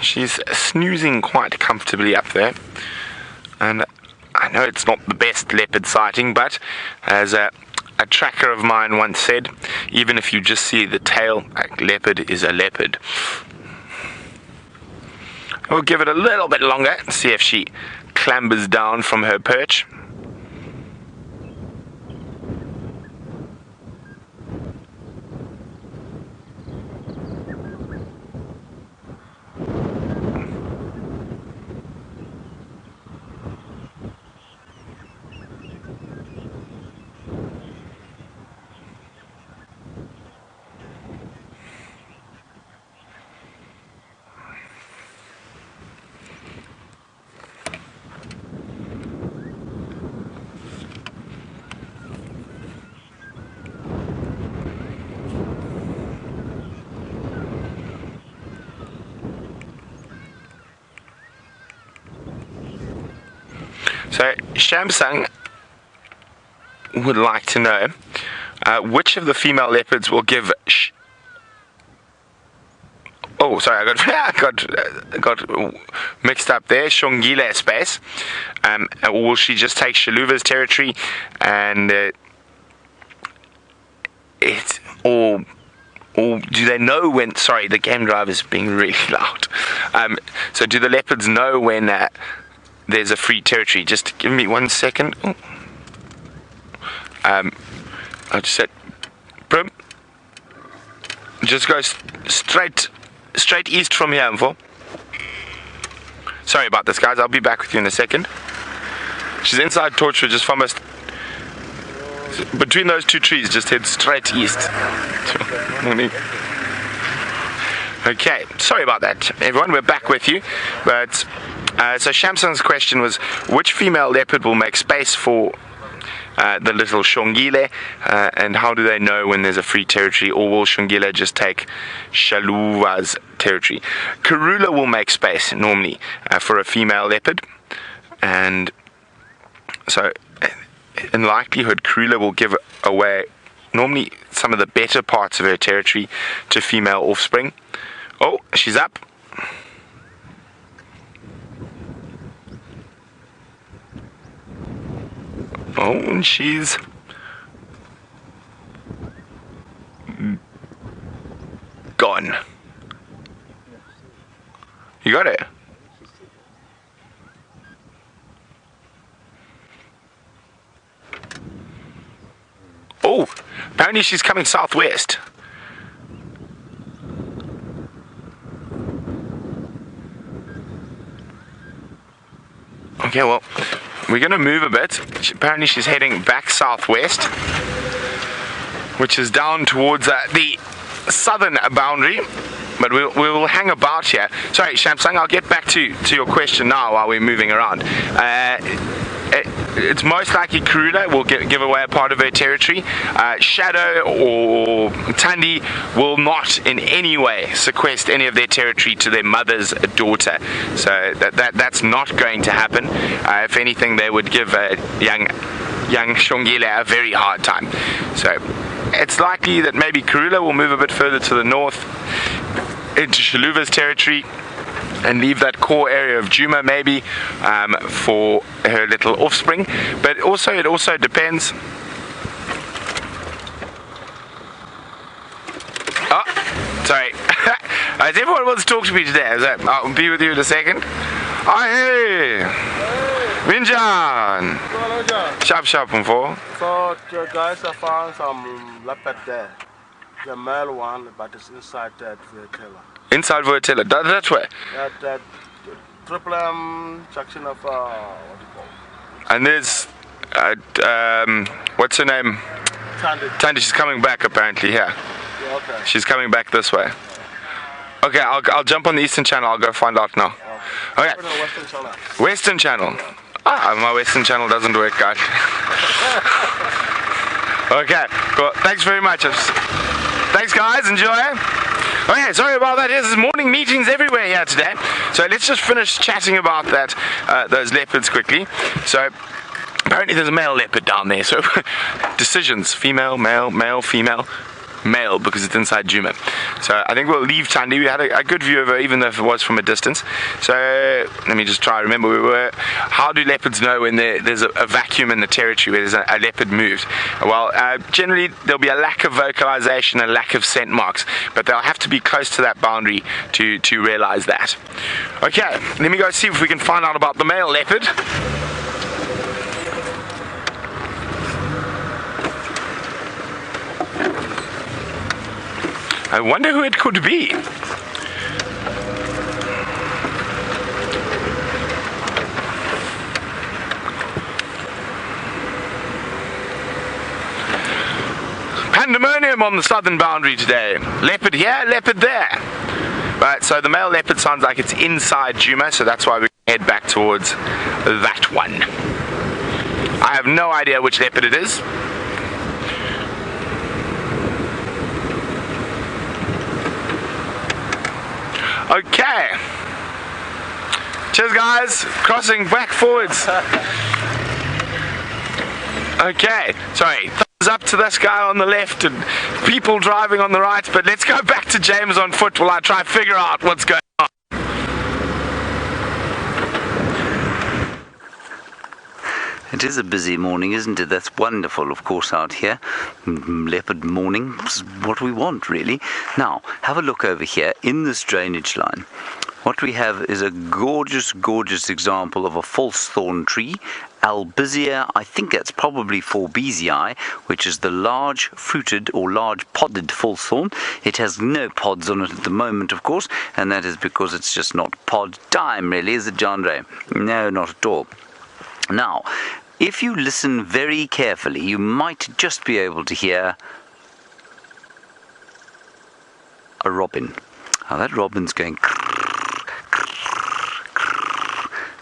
She's snoozing quite comfortably up there. And I know it's not the best leopard sighting, but as a tracker of mine once said, even if you just see the tail, a leopard is a leopard. We'll give it a little bit longer and see if she clambers down from her perch. So Shamsung would like to know which of the female leopards will give oh, sorry, I got mixed up there. Xongile space, or will she just take Shiluva's territory, and or do they know when? Sorry, the game drive is being really loud. So do the leopards know when there's a free territory? Just give me 1 second. I'll just set Prim. Just go straight east from here, info. Sorry about this, guys. I'll be back with you in a second. She's inside Torchwood, just from us. Between those two trees, just head straight east. Okay, sorry about that, everyone. We're back with you. But so Shamsung's question was, which female leopard will make space for the little Xongile, and how do they know when there's a free territory, or will Xongile just take Shiluva's territory? Karula will make space normally for a female leopard, and so in likelihood Karula will give away normally some of the better parts of her territory to female offspring. Oh, she's up. Oh, and she's gone. You got it? Oh, apparently she's coming southwest. Okay, well, we're going to move a bit. Apparently she's heading back southwest, which is down towards the southern boundary. But we'll hang about here. Sorry, Shamsung, I'll get back to your question now while we're moving around. It's most likely Karula will give away a part of her territory. Shadow or Tandi will not in any way sequester any of their territory to their mother's daughter. So that's not going to happen. If anything, they would give young Xongile a very hard time. So it's likely that maybe Karula will move a bit further to the north into Shiluva's territory and leave that core area of Djuma maybe for her little offspring. But also, it also depends. Oh, sorry. Everyone wants to talk to me today. So I'll be with you in a second. Oh, hey! Minjan! Sharp, for. So, the guys have found some leopard there. The male one, but it's inside that Vulture. Inside Vulture, that way? That triple section of, what do you call it? And there's, what's her name? Tandi, she's coming back apparently here. Yeah, okay. She's coming back this way. Okay, I'll jump on the Eastern Channel, I'll go find out now. Okay. Western Channel. Western Channel. Ah, my Western Channel doesn't work, guys. Okay, cool. Thanks very much. Thanks, guys. Enjoy. Okay, sorry about that. There's morning meetings everywhere here today. So let's just finish chatting about that, those leopards quickly. So apparently there's a male leopard down there. So decisions: female, male, male, female. male because it's inside Djuma. So I think we'll leave Chandi. We had a good view of her, even though it was from a distance. So let me just try to remember. How do leopards know when there's a vacuum in the territory where there's a leopard moved? Well, generally there'll be a lack of vocalization, a lack of scent marks, but they'll have to be close to that boundary to realize that. Okay, let me go see if we can find out about the male leopard. I wonder who it could be. Pandemonium on the southern boundary today. Leopard here, leopard there. Right, so the male leopard sounds like it's inside Djuma, so that's why we head back towards that one. I have no idea which leopard it is. Okay. Cheers, guys. Crossing back forwards. Okay. Sorry. Thumbs up to this guy on the left and people driving on the right. But let's go back to James on foot while I try to figure out what's going on. It is a busy morning, isn't it? That's wonderful, of course, out here. Leopard morning is what we want, really. Now, have a look over here in this drainage line. What we have is a gorgeous, gorgeous example of a false thorn tree. Albizia, I think that's probably Forbesii, which is the large fruited or large podded false thorn. It has no pods on it at the moment, of course, and that is because it's just not pod time, really, is it, John Ray? No, not at all. Now, if you listen very carefully, you might just be able to hear a robin. Now that robin's going.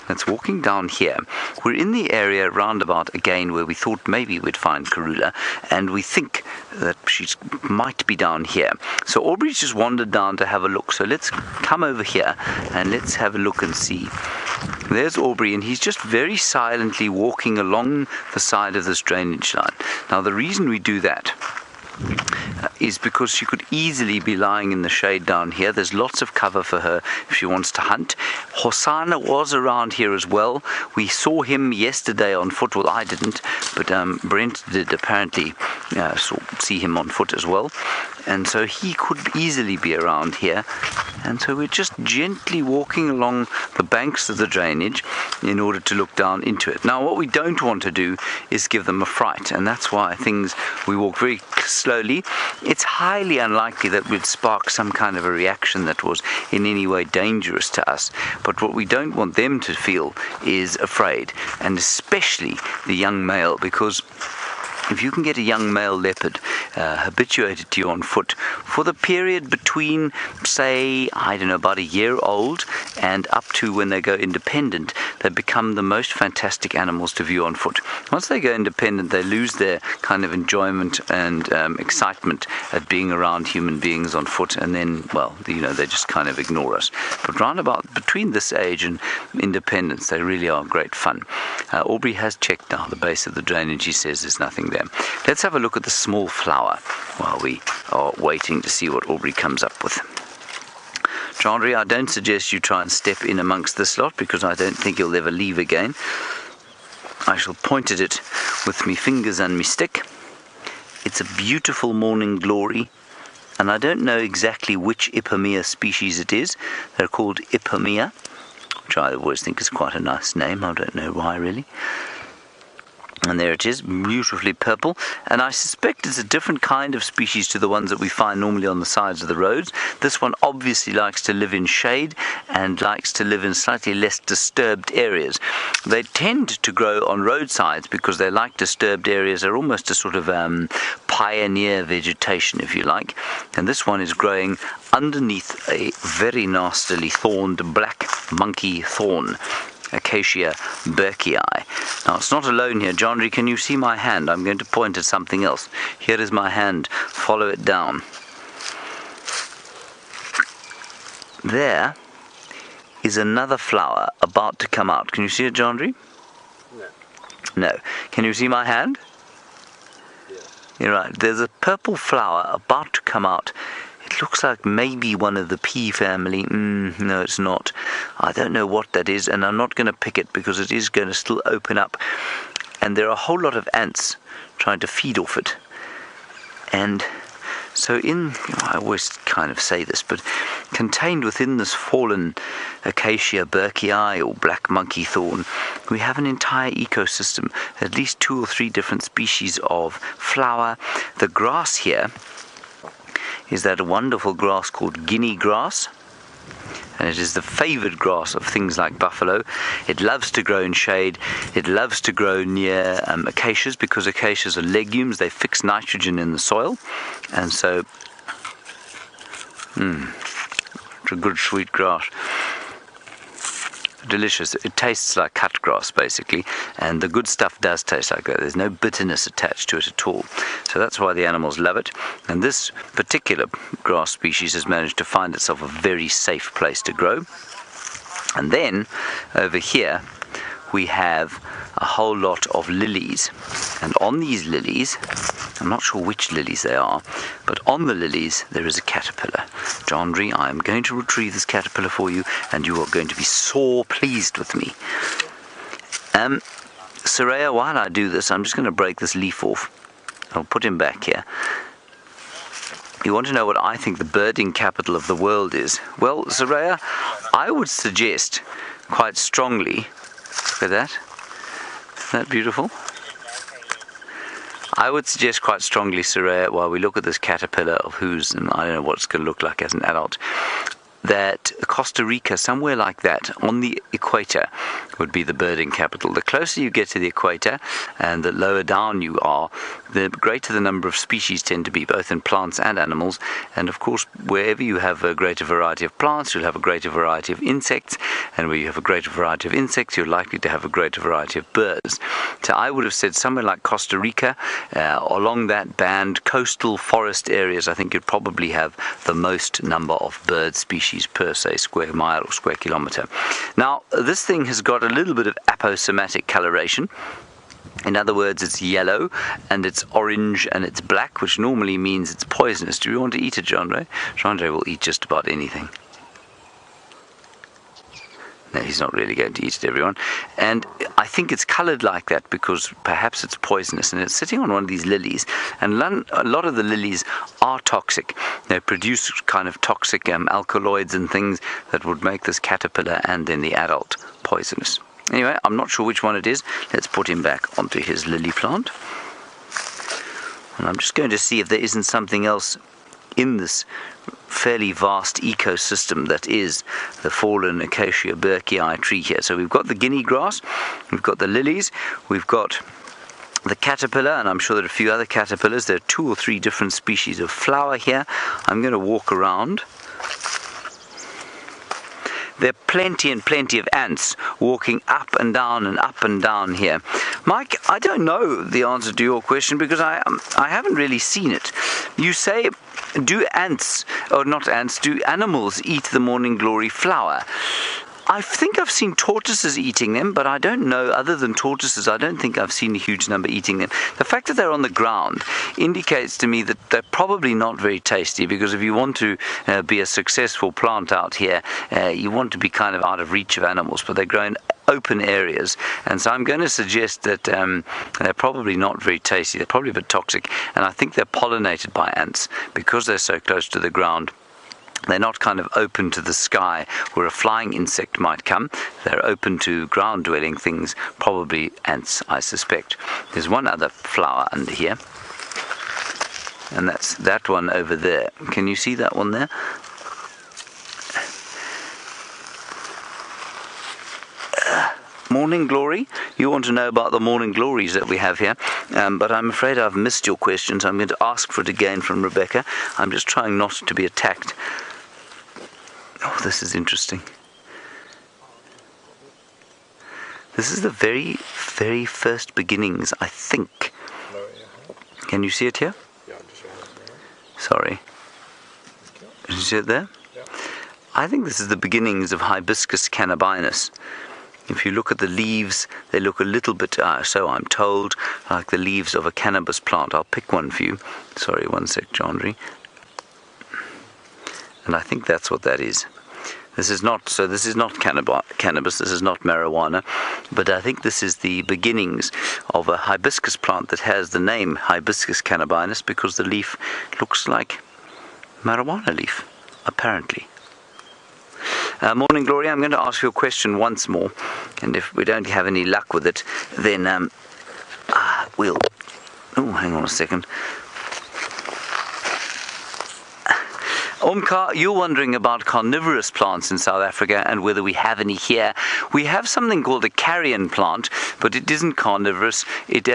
That's walking down here. We're in the area roundabout again where we thought maybe we'd find Karula, and we think that she might be down here. So Aubrey's just wandered down to have a look. So let's come over here and let's have a look and see. There's Aubrey, and he's just very silently walking along the side of this drainage line. Now the reason we do that is because she could easily be lying in the shade down here. There's lots of cover for her if she wants to hunt. Hosana was around here as well. We saw him yesterday on foot. Well, I didn't, but Brent did apparently see him on foot as well. And so he could easily be around here. And so we're just gently walking along the banks of the drainage in order to look down into it. Now, what we don't want to do is give them a fright, and that's why we walk very slowly. It's highly unlikely that we'd spark some kind of a reaction that was in any way dangerous to us. But what we don't want them to feel is afraid, and especially the young male, because if you can get a young male leopard habituated to you on foot for the period between, say, I don't know, about a year old and up to when they go independent, they become the most fantastic animals to view on foot. Once they go independent, they lose their kind of enjoyment and excitement at being around human beings on foot, and then, well, they just kind of ignore us. But round about between this age and independence, they really are great fun. Aubrey has checked now the base of the drainage. He says there's nothing there. Let's have a look at the small flower while we are waiting to see what Aubrey comes up with. Chandri, I don't suggest you try and step in amongst this lot because I don't think you'll ever leave again. I shall point at it with me fingers and me stick. It's a beautiful morning glory, and I don't know exactly which Ipomea species it is. They're called Ipomea, which I always think is quite a nice name. I don't know why, really. And there it is, beautifully purple. And I suspect it's a different kind of species to the ones that we find normally on the sides of the roads. This one obviously likes to live in shade and likes to live in slightly less disturbed areas. They tend to grow on roadsides because they like disturbed areas. They're almost a sort of pioneer vegetation, if you like. And this one is growing underneath a very nastily thorned black monkey thorn. Acacia burkii. Now, it's not alone here. John, can you see my hand? I'm going to point at something else. Here is my hand. Follow it down. There is another flower about to come out. Can you see it, John? No. No. Can you see my hand? Yes. You're right. There's a purple flower about to come out. It looks like maybe one of the pea family. No, it's not. I don't know what that is, and I'm not going to pick it because it is going to still open up. And there are a whole lot of ants trying to feed off it. And so I always kind of say this, but contained within this fallen acacia burkii or black monkey thorn, we have an entire ecosystem, at least 2 or 3 different species of flower. The grass here is that wonderful grass called guinea grass, and it is the favored grass of things like buffalo. It loves to grow in shade. It loves to grow near acacias, because acacias are legumes. They fix nitrogen in the soil, and so it's a good sweet grass. Delicious. It tastes like cut grass basically, and the good stuff does taste like that. There's no bitterness attached to it at all, so that's why the animals love it. And this particular grass species has managed to find itself a very safe place to grow. And then over here we have a whole lot of lilies, and on these lilies, I'm not sure which lilies they are, but on the lilies there is a caterpillar. Jandri, I am going to retrieve this caterpillar for you, and you are going to be so pleased with me. Soraya, while I do this, I'm just going to break this leaf off. I'll put him back here. You want to know what I think the birding capital of the world is? Well, Soraya, I would suggest quite strongly, look at that, isn't that beautiful? I would suggest quite strongly, Soraya, while we look at this caterpillar of whose, and I don't know what it's going to look like as an adult, that Costa Rica, somewhere like that, on the equator, would be the birding capital. The closer you get to the equator and the lower down you are, the greater the number of species tend to be, both in plants and animals. And of course, wherever you have a greater variety of plants, you'll have a greater variety of insects, and where you have a greater variety of insects, you're likely to have a greater variety of birds. So I would have said somewhere like Costa Rica, along that band, coastal forest areas, I think you'd probably have the most number of bird species per, say, square mile or square kilometer. Now, this thing has got a little bit of aposematic coloration. In other words, it's yellow, and it's orange, and it's black, which normally means it's poisonous. Do you want to eat it, Jandre? Jandre will eat just about anything. No, he's not really going to eat it, everyone. And I think it's coloured like that because perhaps it's poisonous, and it's sitting on one of these lilies. And a lot of the lilies are toxic. They produce kind of toxic alkaloids and things that would make this caterpillar and then the adult poisonous. Anyway, I'm not sure which one it is. Let's put him back onto his lily plant. And I'm just going to see if there isn't something else in this fairly vast ecosystem that is the fallen acacia burkii tree here. So we've got the guinea grass, we've got the lilies, we've got the caterpillar, and I'm sure there are a few other caterpillars. There are 2 or 3 different species of flower here. I'm going to walk around. There are plenty and plenty of ants walking up and down here. Mike, I don't know the answer to your question because I haven't really seen it. You say, do animals eat the morning glory flower? I think I've seen tortoises eating them, but I don't know, other than tortoises, I don't think I've seen a huge number eating them. The fact that they're on the ground indicates to me that they're probably not very tasty, because if you want to be a successful plant out here, you want to be kind of out of reach of animals, but they grow in open areas, and so I'm going to suggest that they're probably not very tasty. They're probably a bit toxic, and I think they're pollinated by ants because they're so close to the ground. They're not kind of open to the sky where a flying insect might come. They're open to ground-dwelling things, probably ants, I suspect. There's one other flower under here, and that's that one over there. Can you see that one there? Morning glory. You want to know about the morning glories that we have here, but I'm afraid I've missed your question, so I'm going to ask for it again from Rebecca. I'm just trying not to be attacked. Oh, this is interesting. This is the very, very first beginnings, I think. Can you see it here? Yeah, Sorry. Can you see it there? Yeah. I think this is the beginnings of Hibiscus cannabinus. If you look at the leaves, they look a little bit, so I'm told, like the leaves of a cannabis plant. I'll pick one for you. Sorry, one sec, John. And I think that's what that is. This is not cannabis, this is not marijuana, but I think this is the beginnings of a hibiscus plant that has the name Hibiscus cannabinus because the leaf looks like marijuana leaf, apparently. Morning Glory, I'm going to ask you a question once more, and if we don't have any luck with it, then we'll... Oh, hang on a second. Omkar, you're wondering about carnivorous plants in South Africa and whether we have any here. We have something called a carrion plant, but it isn't carnivorous. It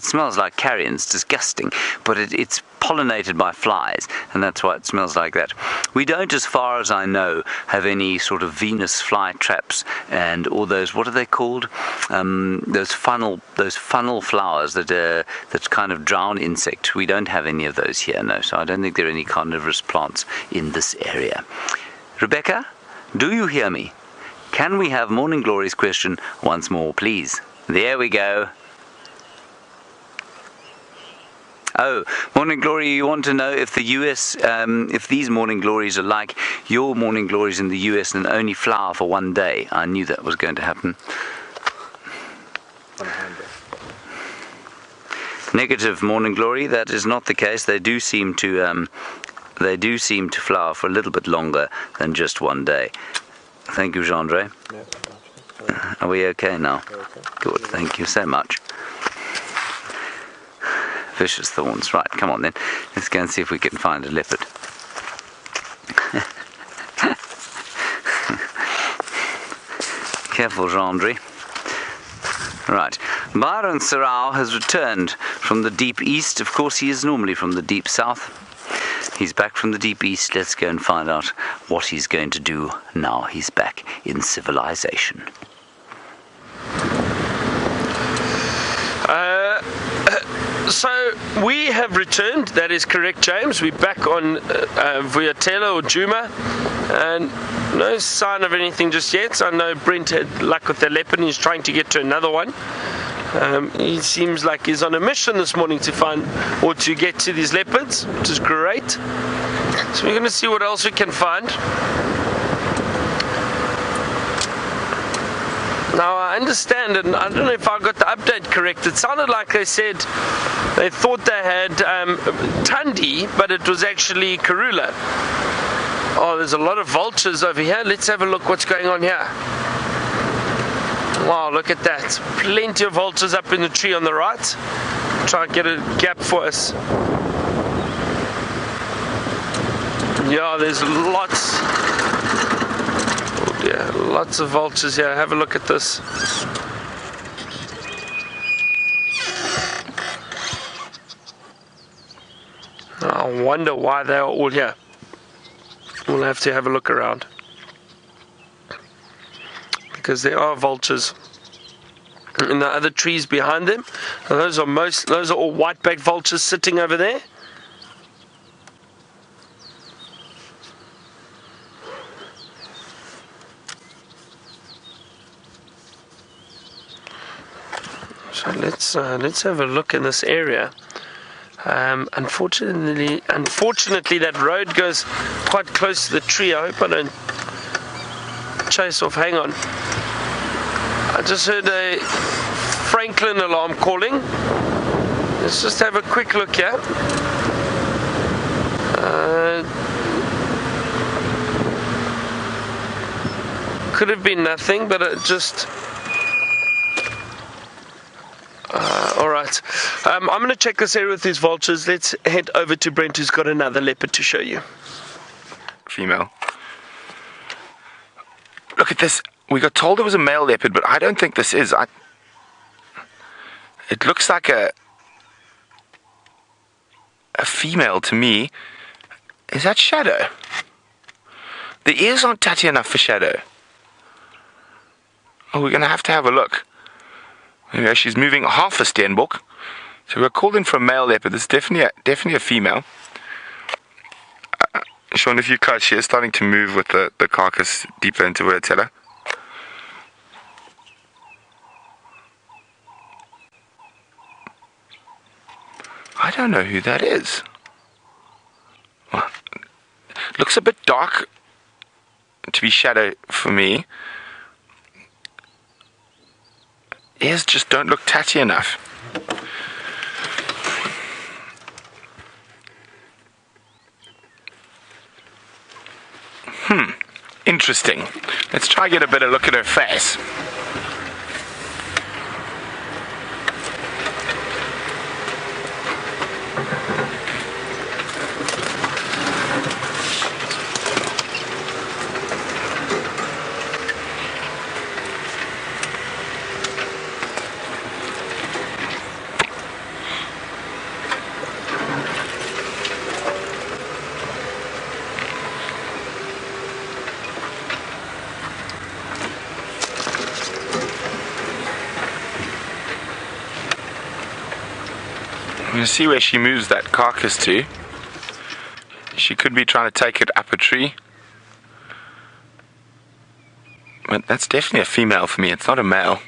smells like carrion. It's disgusting, but it's pollinated by flies, and that's why it smells like that. We don't, as far as I know, have any sort of Venus fly traps and all those, what are they called? Those funnel flowers that kind of drown insects. We don't have any of those here, no. So I don't think there are any carnivorous plants in this area. Rebecca, do you hear me? Can we have Morning Glory's question once more, please? There we go. Oh, Morning Glory, you want to know if the US, if these Morning Glories are like your Morning Glories in the US and only flower for one day. I knew that was going to happen. Negative, Morning Glory, that is not the case. They do seem to flower for a little bit longer than just one day. Thank you, Gendre. Are we okay now? Okay. Good, thank you so much. Vicious thorns. Right, come on then. Let's go and see if we can find a leopard. Careful, Gendre. Right. Byron Sarau has returned from the deep east. Of course, he is normally from the deep south. He's back from the deep east. Let's go and find out what he's going to do now he's back in civilization. So we have returned, that is correct, James. We're back on Vulture or Djuma, and no sign of anything just yet. I know Brent had luck with the leopard and he's trying to get to another one. He seems like he's on a mission this morning to find or to get to these leopards, which is great. So we're going to see what else we can find. Now I understand, and I don't know if I got the update correct, it sounded like they said they thought they had Tundi, but it was actually Karula. Oh, there's a lot of vultures over here. Let's have a look what's going on here. Wow, look at that. Plenty of vultures up in the tree on the right. Try and get a gap for us. Yeah, there's lots. Yeah, lots of vultures here. Have a look at this. I wonder why they are all here. We'll have to have a look around. Because there are vultures in the other trees behind them. And those are all white-backed vultures sitting over there. So let's have a look in this area. Unfortunately, that road goes quite close to the tree. I hope I don't chase off. Hang on. I just heard a Franklin alarm calling. Let's just have a quick look here. Could have been nothing, but it just... Alright, I'm going to check this area with these vultures. Let's head over to Brent, who's got another leopard to show you. Female. Look at this. We got told it was a male leopard, but I don't think this is. It looks like a female to me. Is that Shadow? The ears aren't tatty enough for Shadow. Oh, we're going to have a look. Anyway, she's moving half a Steenbok. So we're called in for a male leopard. This is definitely a female. Sean, if you catch, she is starting to move with the carcass deeper into Vulture. I don't know who that is. Well, looks a bit dark to be shadow for me. Ears just don't look tatty enough. Interesting. Let's try and get a better look at her face. I'm going to see where she moves that carcass to. She could be trying to take it up a tree. But that's definitely a female for me, it's not a male.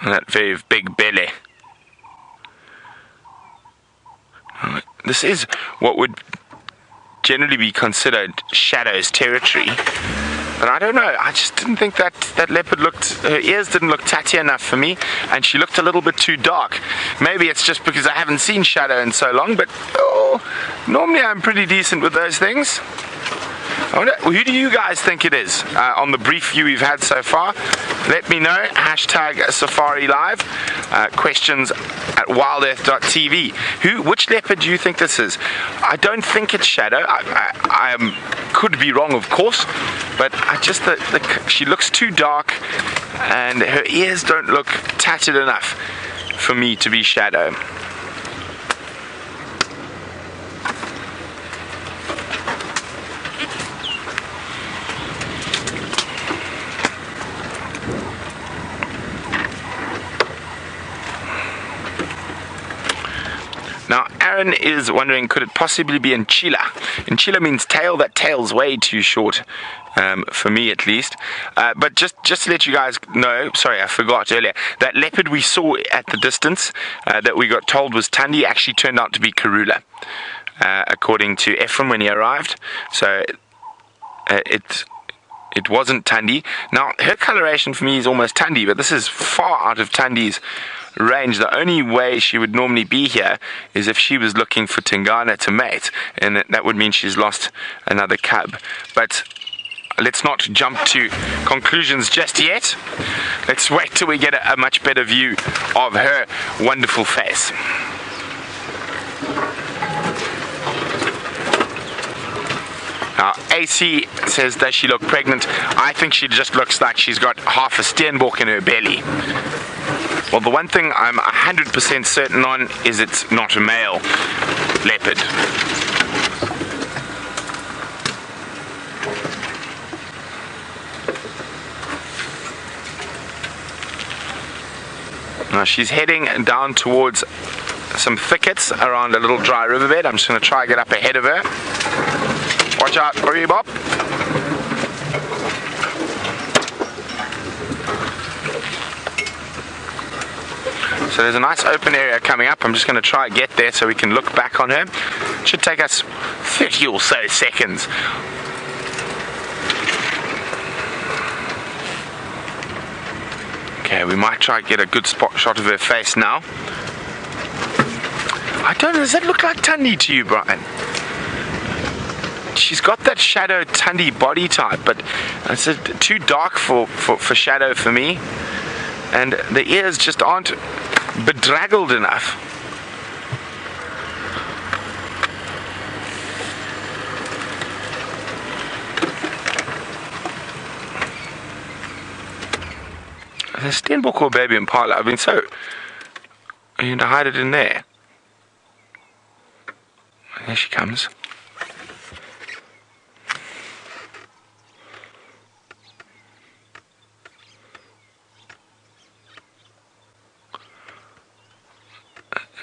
And that very big belly. This is what would generally be considered Shadow's territory, but I don't know, I just didn't think that leopard her ears didn't look tatty enough for me, and she looked a little bit too dark. Maybe it's just because I haven't seen Shadow in so long, but normally I'm pretty decent with those things. I wonder, who do you guys think it is on the brief view we've had so far? Let me know. # Safari Live. Questions at WildEarthTV. Which leopard do you think this is? I don't think it's Shadow. I could be wrong, of course, but she looks too dark, and her ears don't look tatted enough for me to be Shadow. Now, Aaron is wondering, could it possibly be in Cheetah? And Cheetah means tail. That tail's way too short, for me at least. But just to let you guys know, sorry, I forgot earlier, that leopard we saw at the distance that we got told was Tundi actually turned out to be Karula, according to Ephraim when he arrived. So it wasn't Tundi. Now, her coloration for me is almost Tundi, but this is far out of Tundi's range. The only way she would normally be here is if she was looking for Tingana to mate, and that would mean she's lost another cub. But let's not jump to conclusions just yet. Let's wait till we get a much better view of her wonderful face. Now, AC says, does she look pregnant? I think she just looks like she's got half a steenbok in her belly. Well, the one thing I'm 100% certain on is it's not a male leopard. Now she's heading down towards some thickets around a little dry riverbed. I'm just going to try and get up ahead of her. Watch out, hurry, Bob. So there's a nice open area coming up. I'm just going to try and get there so we can look back on her. It should take us 30 or so seconds. Okay, we might try and get a good shot of her face now. I don't know, does that look like Tundi to you, Brian? She's got that Shadow Tundi body type, but it's too dark for Shadow for me. And the ears just aren't bedraggled enough. The Steenbok or baby Impala, I've been so... Are you going to hide it in there? There she comes.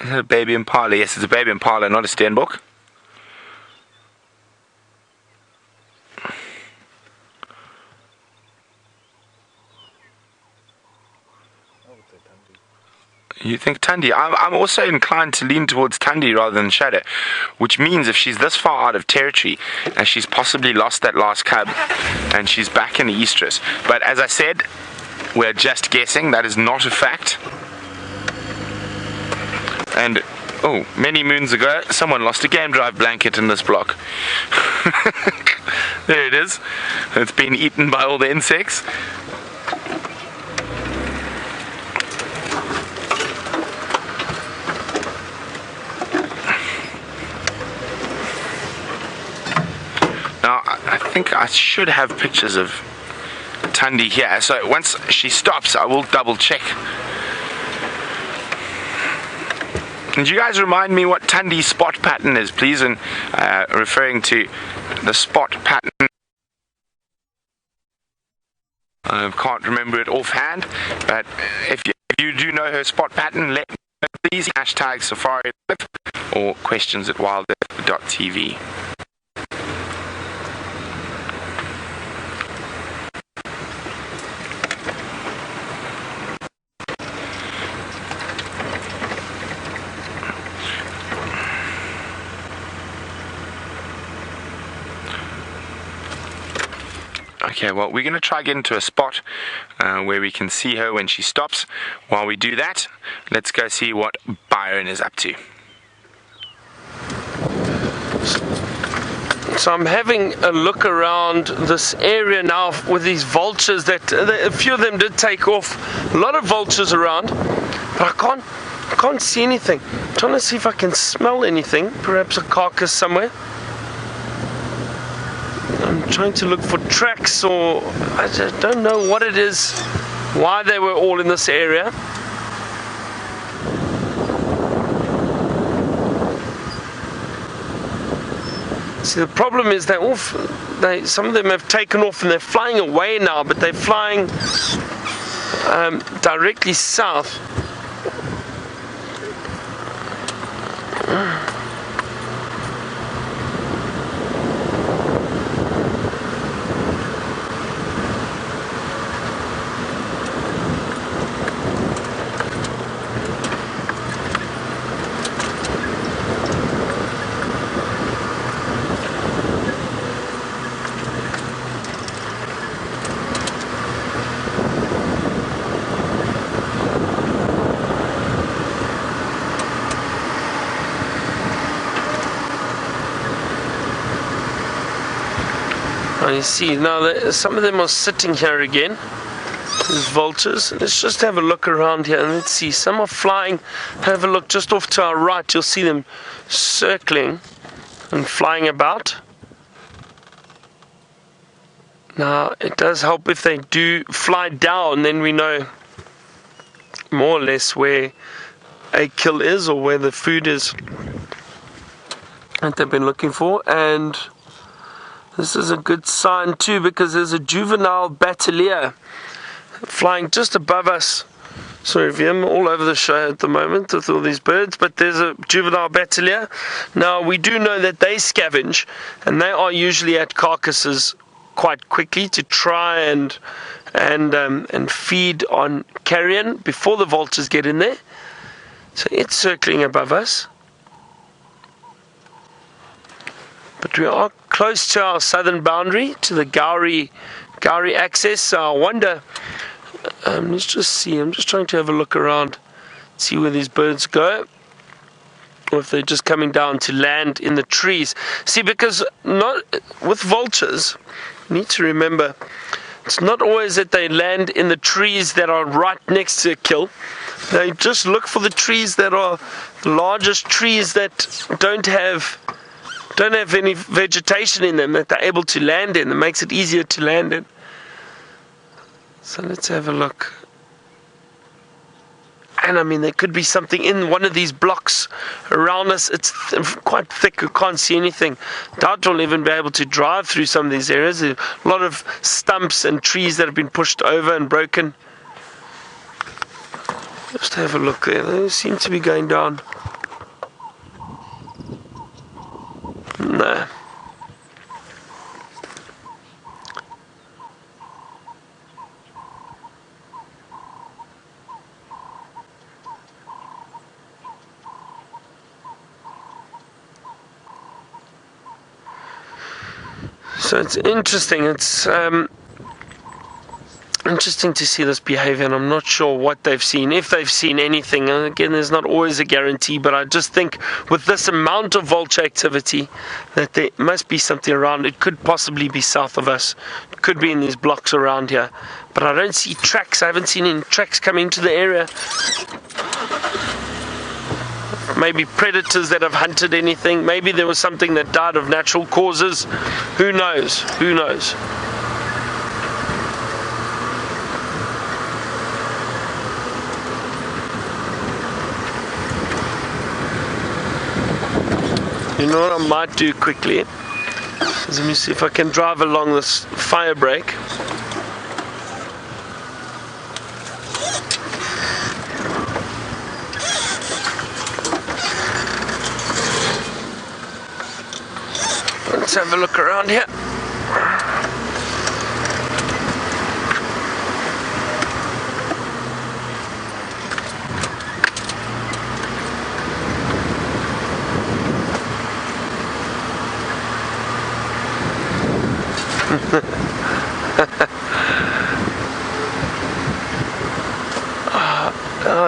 Is that a baby Impala? Yes, it's a baby Impala, not a Steenbok. You think Tundi? I'm also inclined to lean towards Tundi rather than Shadow, which means if she's this far out of territory and she's possibly lost that last cub and she's back in the estrus. But as I said, we're just guessing. That is not a fact. And oh, many moons ago, someone lost a game drive blanket in this block. There it is. It's been eaten by all the insects. Now, I think I should have pictures of Tundi here. So once she stops, I will double check. Could you guys remind me what Tundi's spot pattern is, please? And referring to the spot pattern, I can't remember it offhand, but if you do know her spot pattern, let me know, please. Hashtag Safari or questions at WildEarthTV. Okay, well, we're going to try get into a spot where we can see her when she stops. While we do that, let's go see what Byron is up to. So I'm having a look around this area now with these vultures that a few of them did take off. A lot of vultures around, but I can't see anything. I'm trying to see if I can smell anything, perhaps a carcass somewhere. I'm trying to look for tracks, or I just don't know what it is, why they were all in this area. See, the problem is some of them have taken off and they're flying away now, but they're flying directly south. You see, now some of them are sitting here again, these vultures. Let's just have a look around here and let's see. Some are flying. Have a look just off to our right. You'll see them circling and flying about. Now, it does help if they do fly down, then we know more or less where a kill is or where the food is that they've been looking for. And this is a good sign too, because there's a juvenile batelier flying just above us. Sorry, I'm all over the show at the moment with all these birds, but there's a juvenile batelier. Now, we do know that they scavenge, and they are usually at carcasses quite quickly to try and feed on carrion before the vultures get in there. So it's circling above us. But we are close to our southern boundary, to the Gowrie access. So I wonder, let's just see. I'm just trying to have a look around, see where these birds go, or if they're just coming down to land in the trees. See, because not with vultures, you need to remember, it's not always that they land in the trees that are right next to a kill. They just look for the trees that are the largest trees that don't have any vegetation in them that they're able to land in. It makes it easier to land in. So let's have a look. And I mean, there could be something in one of these blocks around us. It's quite thick, you can't see anything. Doubt we'll even be able to drive through some of these areas. There's a lot of stumps and trees that have been pushed over and broken. Just have a look there. They seem to be going down. No. So it's interesting. It's interesting to see this behavior, and I'm not sure what they've seen, if they've seen anything. And again, there's not always a guarantee, but I just think with this amount of vulture activity that there must be something around. It could possibly be south of us, it could be in these blocks around here, but I don't see tracks. I haven't seen any tracks coming into the area. Maybe predators that have hunted anything. Maybe there was something that died of natural causes. Who knows? Who knows? You know what I might do quickly is, let me see if I can drive along this fire break. Let's have a look around here.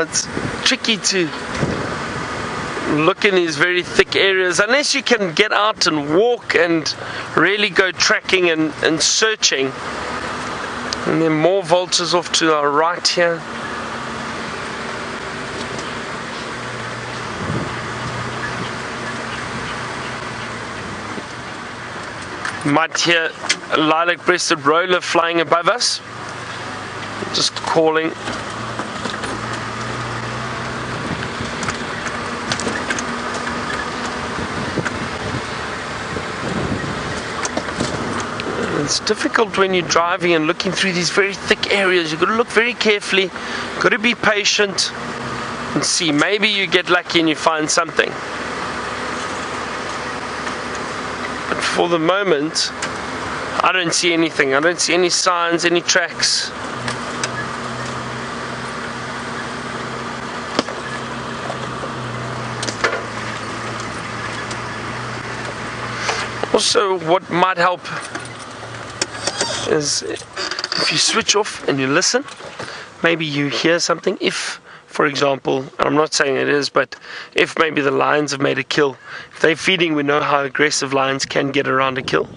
It's tricky to look in these very thick areas unless you can get out and walk and really go tracking and searching. And then more vultures off to our right here. Might hear a lilac-breasted roller flying above us, just calling. It's difficult when you're driving and looking through these very thick areas. You've got to look very carefully, got to be patient and see. Maybe you get lucky and you find something. But for the moment, I don't see anything. I don't see any signs, any tracks. Also, what might help is if you switch off and you listen, maybe you hear something. If, for example, and I'm not saying it is, but if maybe the lions have made a kill, if they're feeding, we know how aggressive lions can get around a kill.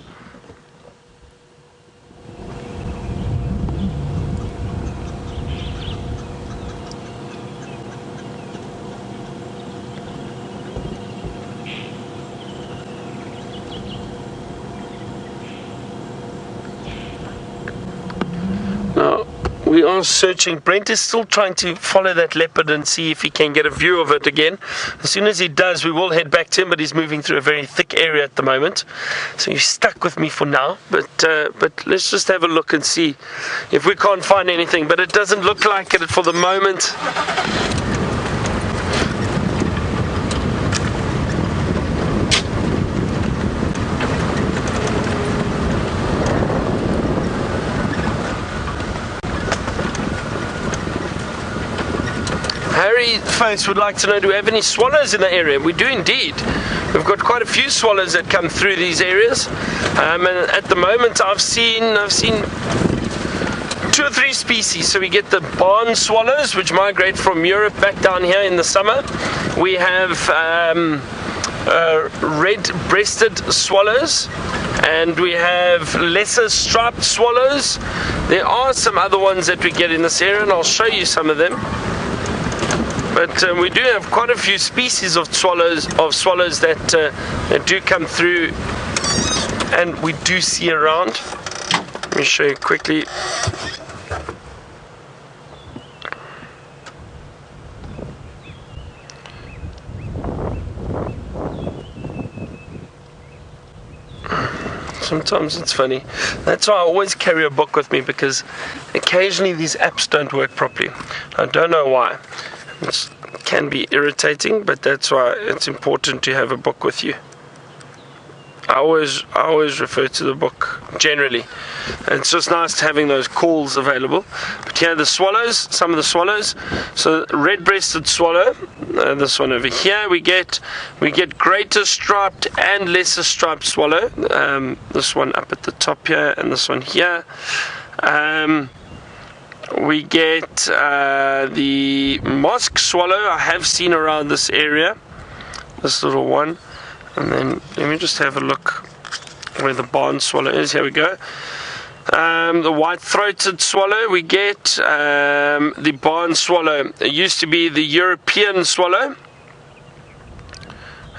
We are searching. Brent is still trying to follow that leopard and see if he can get a view of it again. As soon as he does, we will head back to him, but he's moving through a very thick area at the moment. So he's stuck with me for now. But let's just have a look and see if we can't find anything. But it doesn't look like it for the moment. Harry Face would like to know, do we have any swallows in the area? We do indeed. We've got quite a few swallows that come through these areas. And at the moment I've seen 2 or 3 species. So we get the barn swallows, which migrate from Europe back down here in the summer. We have red-breasted swallows, and we have lesser striped swallows. There are some other ones that we get in this area, and I'll show you some of them. But we do have quite a few species of swallows that do come through, and we do see around. Let me show you quickly. Sometimes it's funny. That's why I always carry a book with me, because occasionally these apps don't work properly. I don't know why. It can be irritating, but that's why it's important to have a book with you. I always refer to the book generally. And it's just nice having those calls available. But here are the swallows, some of the swallows. So red-breasted swallow, this one over here, we get greater striped and lesser striped swallow. This one up at the top here, and this one here. We get the mosque swallow. I have seen around this area, this little one. And then let me just have a look where the barn swallow is. Here we go. The white-throated swallow, we get the barn swallow. It used to be the European swallow,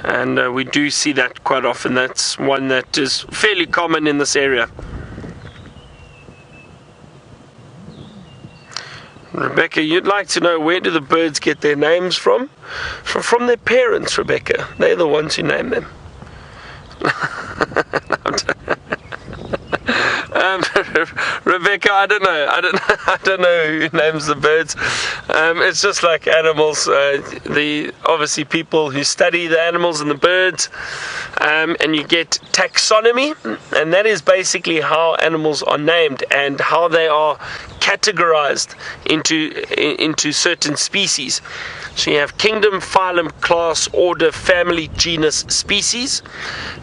and we do see that quite often. That's one that is fairly common in this area. Rebecca, you'd like to know, where do the birds get their names from? From their parents, Rebecca. They're the ones who name them. Rebecca, I don't know who names the birds. It's just like animals. The obviously people who study the animals and the birds, and you get taxonomy, and that is basically how animals are named and how they are categorized into certain species. So you have kingdom, phylum, class, order, family, genus, species,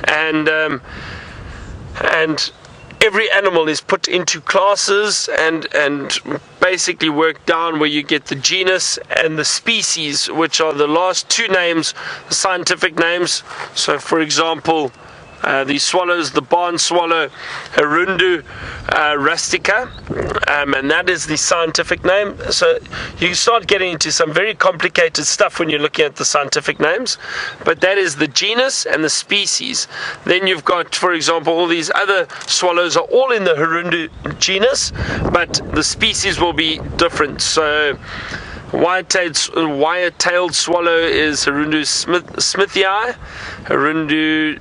and every animal is put into classes and basically worked down where you get the genus and the species, which are the last two names, the scientific names. So for example, the swallows, the barn swallow, Hirundu rustica, and that is the scientific name. So you start getting into some very complicated stuff when you're looking at the scientific names, but that is the genus and the species. Then you've got, for example, all these other swallows are all in the Hirundu genus, but the species will be different. So wire-tailed swallow is Hirundu smithii, Hirundu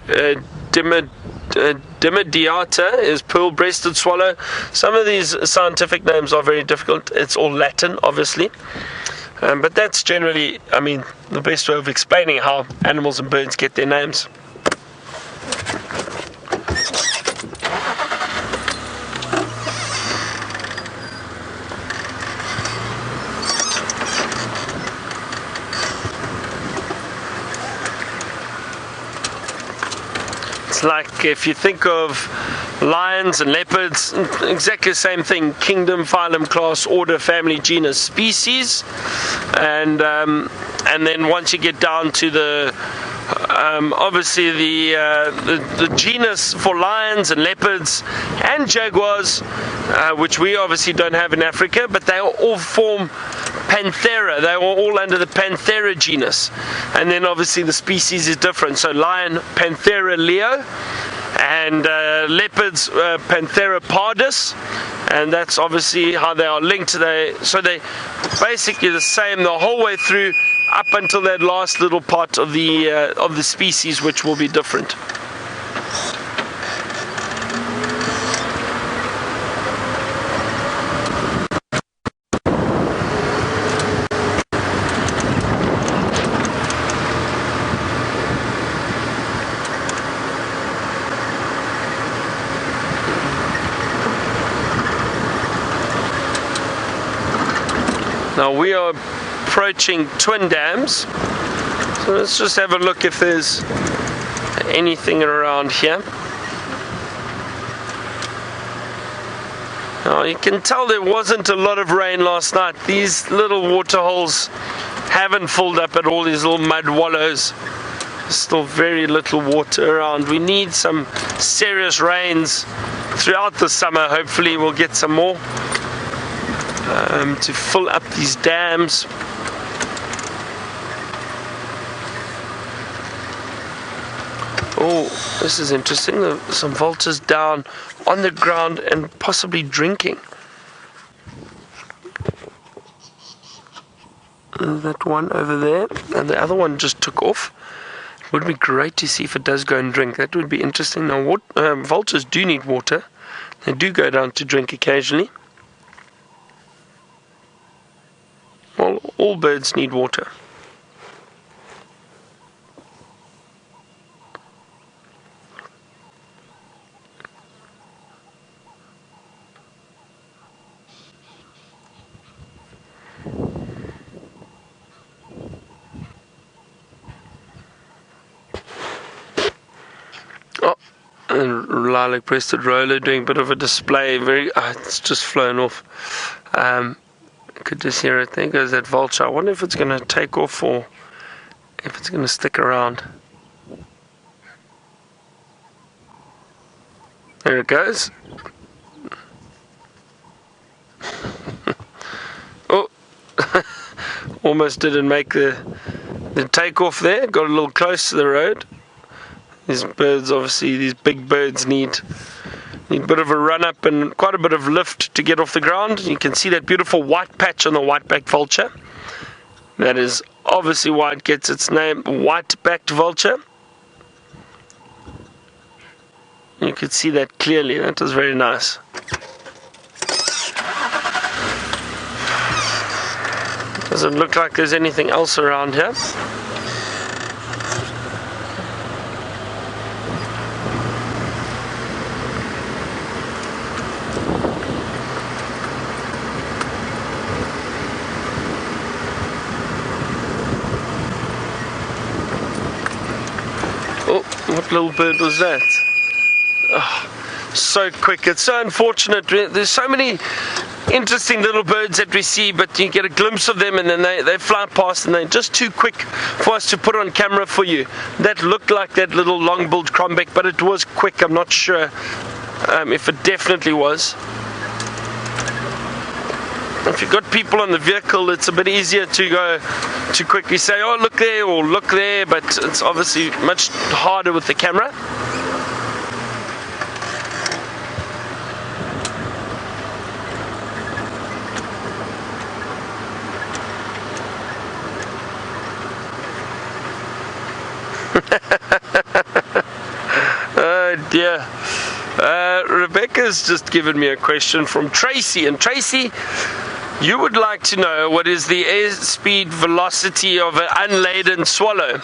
Dimodiata is pearl-breasted swallow. Some of these scientific names are very difficult. It's all Latin, obviously. But that's generally, the best way of explaining how animals and birds get their names. Like if you think of lions and leopards, exactly the same thing: kingdom, phylum, class, order, family, genus, species, and then once you get down to the obviously the genus for lions and leopards and jaguars, which we obviously don't have in Africa, but they all form Panthera. They are all under the Panthera genus, and then obviously the species is different. So lion, Panthera leo, and leopards, Panthera pardus, and that's obviously how they are linked. So they basically the same the whole way through, up until that last little part of the species, which will be different. Now we are approaching twin dams, so let's just have a look if there's anything around here. Now you can tell there wasn't a lot of rain last night. These little water holes haven't filled up at all, these little mud wallows. There's still very little water around. We need some serious rains throughout the summer. Hopefully we'll get some more to fill up these dams. Oh, this is interesting. There's some vultures down on the ground and possibly drinking. That one over there, and the other one just took off. It would be great to see if it does go and drink. That would be interesting. Now, vultures do need water. They do go down to drink occasionally. Well, all birds need water. And lilac breasted roller doing a bit of a display. It's just flown off. Could just hear it. There goes that vulture. I wonder if it's going to take off or if it's going to stick around. There it goes. Oh, almost didn't make the takeoff there. Got a little close to the road. These birds, obviously, these big birds need a bit of a run up and quite a bit of lift to get off the ground. You can see that beautiful white patch on the white-backed vulture. That is obviously why it gets its name, white-backed vulture. You could see that clearly. That was very nice. Doesn't look like there's anything else around here. What little bird was that? Oh, so quick. It's so unfortunate. There's so many interesting little birds that we see, but you get a glimpse of them and then they fly past and they're just too quick for us to put on camera for you. That looked like that little long-billed crombeck, but it was quick. I'm not sure if it definitely was. If you've got people on the vehicle, it's a bit easier to go to quickly say, oh, look there or look there, but it's obviously much harder with the camera. Oh dear. Rebecca's just given me a question from Tracy, and Tracy, you would like to know what is the airspeed velocity of an unladen swallow.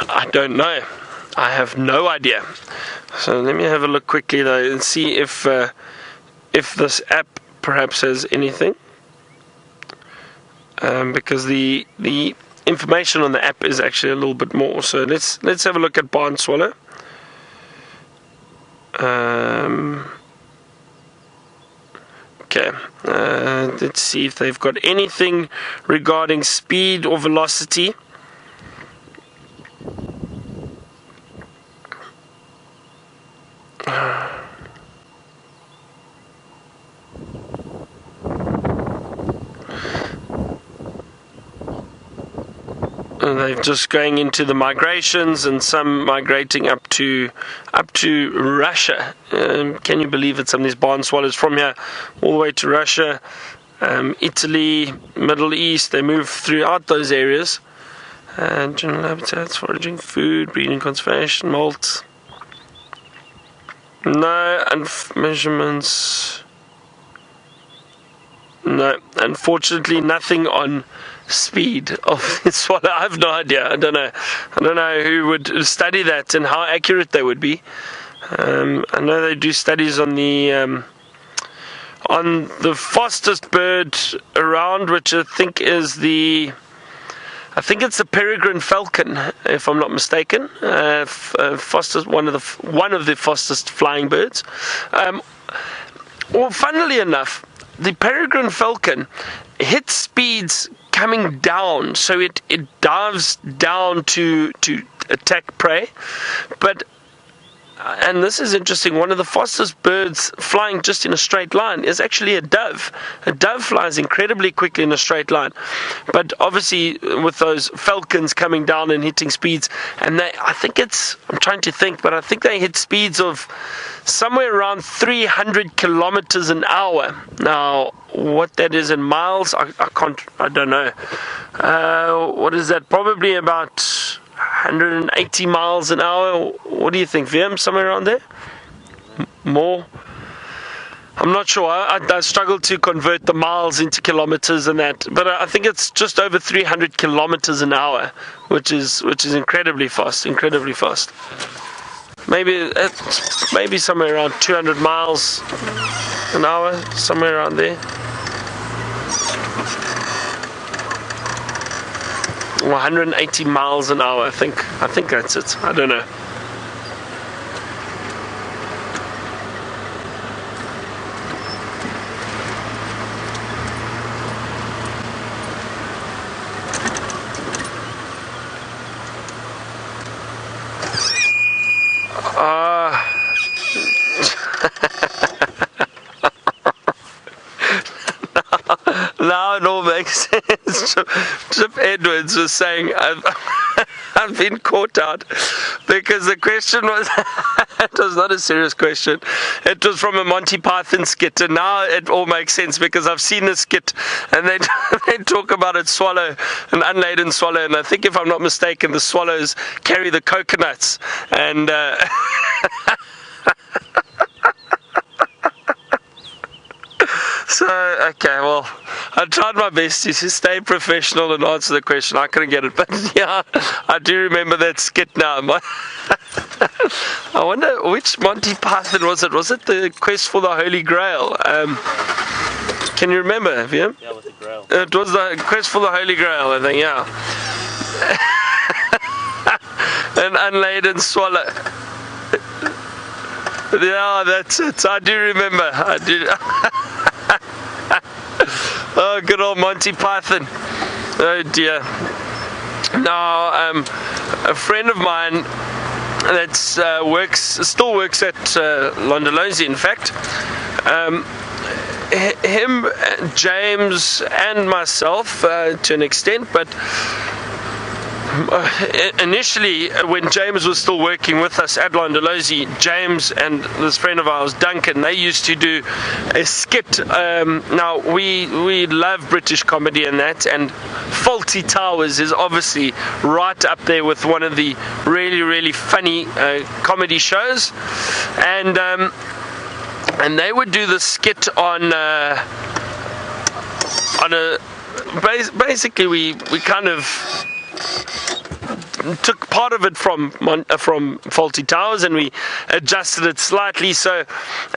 I don't know. I have no idea. So let me have a look quickly though and see if this app perhaps has anything. Because the information on the app is actually a little bit more. So let's have a look at barn swallow. Okay, let's see if they've got anything regarding speed or velocity. They're just going into the migrations, and some migrating up to Russia. Can you believe it? Some of these barn swallows from here all the way to Russia, Italy, Middle East. They move throughout those areas. And general habitats, foraging, food, breeding, conservation, molt. No, measurements. No, unfortunately, nothing on speed of the swallow. I have no idea. I don't know who would study that and how accurate they would be. I know they do studies on the fastest bird around, which I think it's the peregrine falcon, if I'm not mistaken. Fastest, one of the fastest flying birds. Well, funnily enough, the peregrine falcon hits speeds coming down, so it dives down to attack prey. But and this is interesting, one of the fastest birds flying just in a straight line is actually a dove. A dove flies incredibly quickly in a straight line, but obviously with those falcons coming down and hitting speeds, and I'm trying to think, but I think they hit speeds of somewhere around 300 kilometers an hour. Now, what that is in miles, I don't know. What is that? Probably about 180 miles an hour. What do you think, VM? Somewhere around there? More? I'm not sure. I struggle to convert the miles into kilometers and that, but I think it's just over 300 kilometers an hour, which is incredibly fast. Maybe somewhere around 200 miles an hour, somewhere around there. 180 miles an hour. I think that's it. I don't know. Now it all makes sense. Chip Edwards was saying, I've been caught out because the question was, it was not a serious question. It was from a Monty Python skit, and now it all makes sense because I've seen the skit, and they talk about a swallow, an unladen swallow, and I think if I'm not mistaken, the swallows carry the coconuts, and so, okay, well, I tried my best to stay professional and answer the question. I couldn't get it, but yeah, I do remember that skit now. I wonder which Monty Python was it? Was it the Quest for the Holy Grail? Can you remember, Avian? Yeah, with the Grail. It was the Quest for the Holy Grail, I think, yeah. An unladen swallow. Yeah, that's it. I do remember. I do. Oh, good old Monty Python. Oh dear. Now, a friend of mine that still works at Londolozi, in fact. Him, James, and myself to an extent, but initially, when James was still working with us at Londolozi, James and this friend of ours, Duncan, they used to do a skit. Now, we love British comedy and that, and Fawlty Towers is obviously right up there with one of the really, really funny comedy shows. And they would do the skit on basically we kind of took part of it from Fawlty Towers, and we adjusted it slightly. So,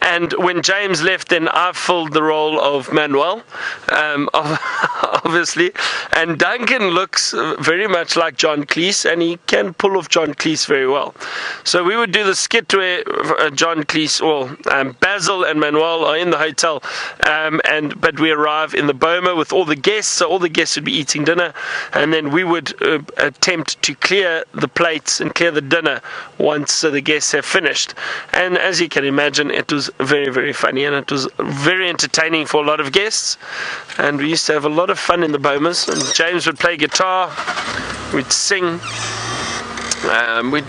and when James left, then I filled the role of Manuel, obviously. And Duncan looks very much like John Cleese, and he can pull off John Cleese very well. So we would do the skit where John Cleese, or Basil and Manuel are in the hotel, but we arrive in the Boma with all the guests. So all the guests would be eating dinner, and then we would attempt to clear the plates and clear the dinner once the guests have finished. And as you can imagine, it was very, very funny, and it was very entertaining for a lot of guests. And we used to have a lot of fun in the Bomas, and James would play guitar, we'd sing. We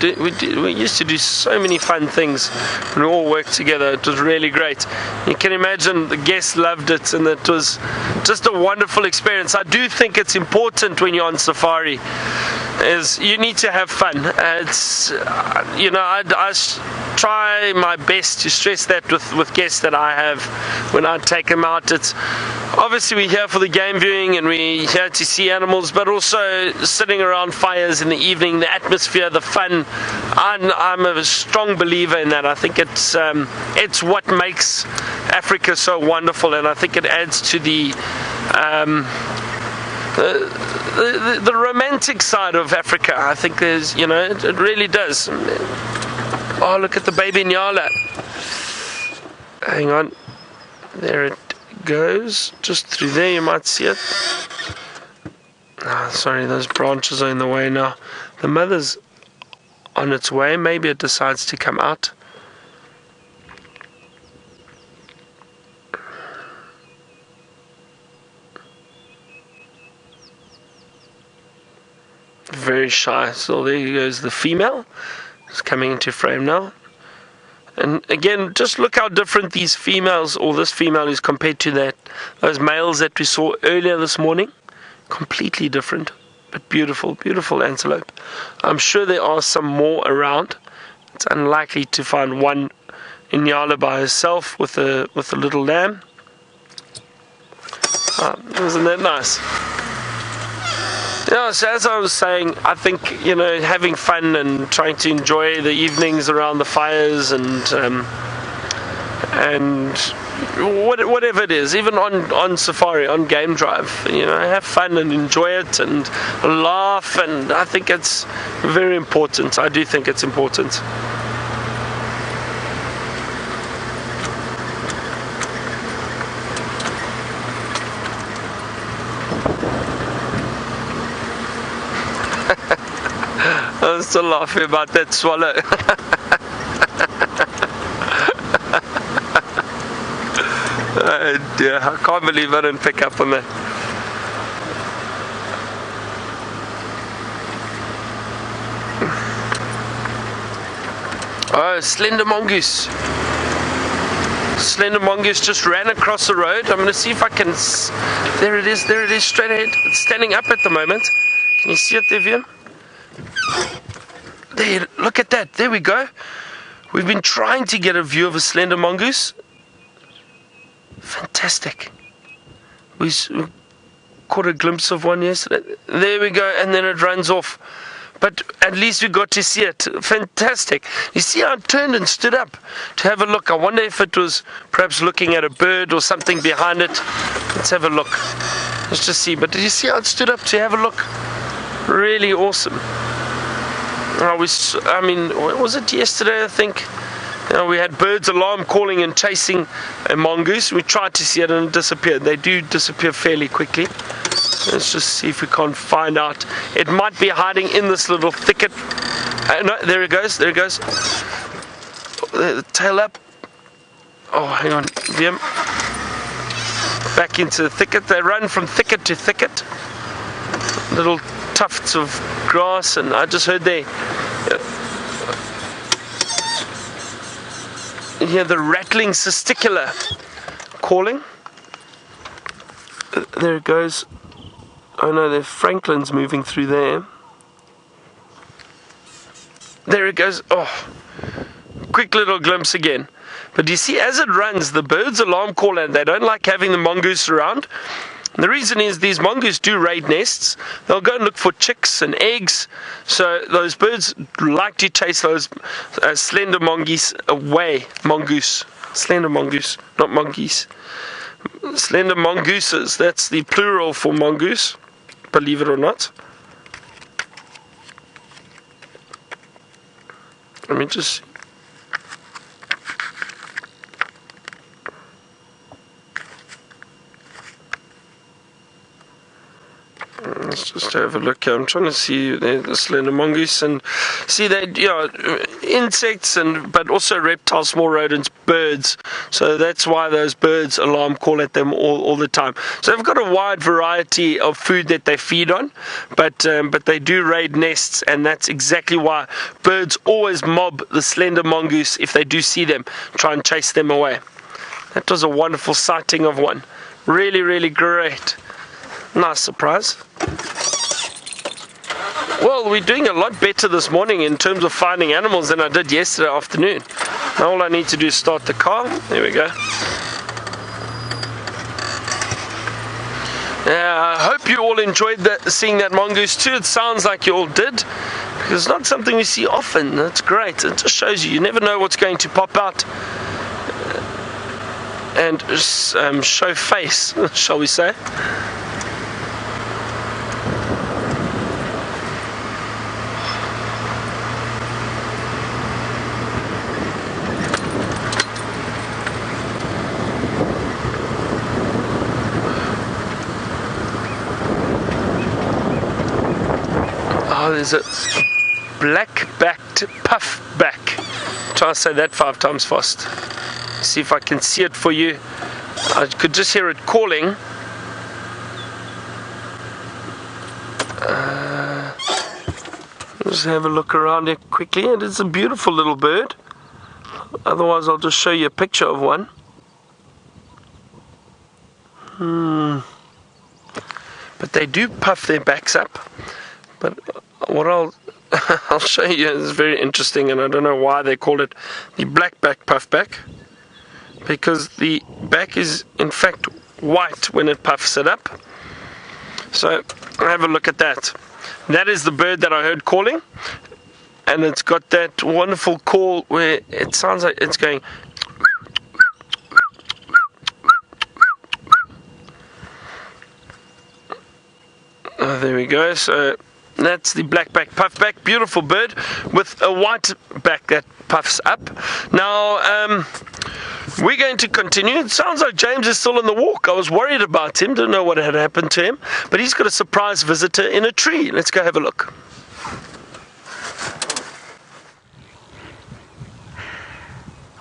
used to do so many fun things when we all worked together. It was really great. You can imagine the guests loved it, and it was just a wonderful experience. I do think it's important when you're on safari is you need to have fun. It's I try my best to stress that with guests that I have when I take them out. It's obviously we're here for the game viewing, and we're here to see animals, but also sitting around fires in the evening, the atmosphere, the fun. I'm a strong believer in that. I think it's what makes Africa so wonderful, and I think it adds to the romantic side of Africa. I think there's, it really does. Oh, look at the baby Nyala. Hang on. There it goes. Just through there, you might see it. Oh, sorry, those branches are in the way now. The mother's on its way. Maybe it decides to come out. Very shy. So there goes the female. It's coming into frame now. And again, just look how different these females, or this female, is compared to those males that we saw earlier this morning. Completely different, but beautiful, beautiful antelope. I'm sure there are some more around. It's unlikely to find one in Nyala by herself with a little lamb. Isn't that nice? Yeah, so as I was saying, I think, having fun and trying to enjoy the evenings around the fires and whatever it is, even on safari, on game drive, have fun and enjoy it and laugh, and I think it's very important. I do think it's important. I'm still laughing about that swallow. Oh dear, I can't believe I didn't pick up on that. Oh, slender mongoose. Slender mongoose just ran across the road. I'm going to see if I can... There it is, straight ahead. It's standing up at the moment. Can you see it there, Viam? There, look at that. There we go. We've been trying to get a view of a slender mongoose. Fantastic. We caught a glimpse of one yesterday. There we go, and then it runs off. But at least we got to see it. Fantastic. You see how it turned and stood up to have a look. I wonder if it was perhaps looking at a bird or something behind it. Let's have a look. Let's just see. But did you see how it stood up to have a look? Really awesome. Was it yesterday, I think? We had birds alarm calling and chasing a mongoose. We tried to see it and it disappeared. They do disappear fairly quickly. Let's just see if we can't find out. It might be hiding in this little thicket. No, there it goes. The tail up. Oh, hang on, Liam. Back into the thicket. They run from thicket to thicket. Little tufts of grass, and I just heard they... You hear the rattling testicular calling. There it goes. Oh no, there's Franklin's moving through there. There it goes. Oh, quick little glimpse again. But you see, as it runs, the birds alarm call, and they don't like having the mongoose around. And the reason is these mongoose do raid nests. They'll go and look for chicks and eggs. So those birds like to chase those slender mongoose away. Mongoose. Slender mongoose, not monkeys. Slender mongooses. That's the plural for mongoose, believe it or not. Let me just... Let's just have a look here. I'm trying to see the slender mongoose and see that, insects but also reptiles, small rodents, birds. So that's why those birds alarm call at them all the time. So they've got a wide variety of food that they feed on, but they do raid nests, and that's exactly why birds always mob the slender mongoose if they do see them, try and chase them away. That was a wonderful sighting of one. Really, really great. Nice surprise. Well, we're doing a lot better this morning in terms of finding animals than I did yesterday afternoon. Now all I need to do is start the car. There we go. I hope you all enjoyed seeing that mongoose too. It sounds like you all did, because it's not something we see often. That's great. It just shows you never know what's going to pop out and show face, shall we say. Oh, there's a black-backed puffback. Try to say that 5 times fast. See if I can see it for you. I could just hear it calling. Just have a look around here quickly. And it's a beautiful little bird. Otherwise, I'll just show you a picture of one. But they do puff their backs up. But what I'll show you is very interesting, and I don't know why they call it the black-back puffback, because the back is in fact white when it puffs it up. So have a look at that. That is the bird that I heard calling, and it's got that wonderful call where it sounds like it's going. Oh, there we go. So that's the black-back puffback. Beautiful bird with a white back that puffs up. Now, we're going to continue. It sounds like James is still on the walk. I was worried about him. Didn't know what had happened to him. But he's got a surprise visitor in a tree. Let's go have a look.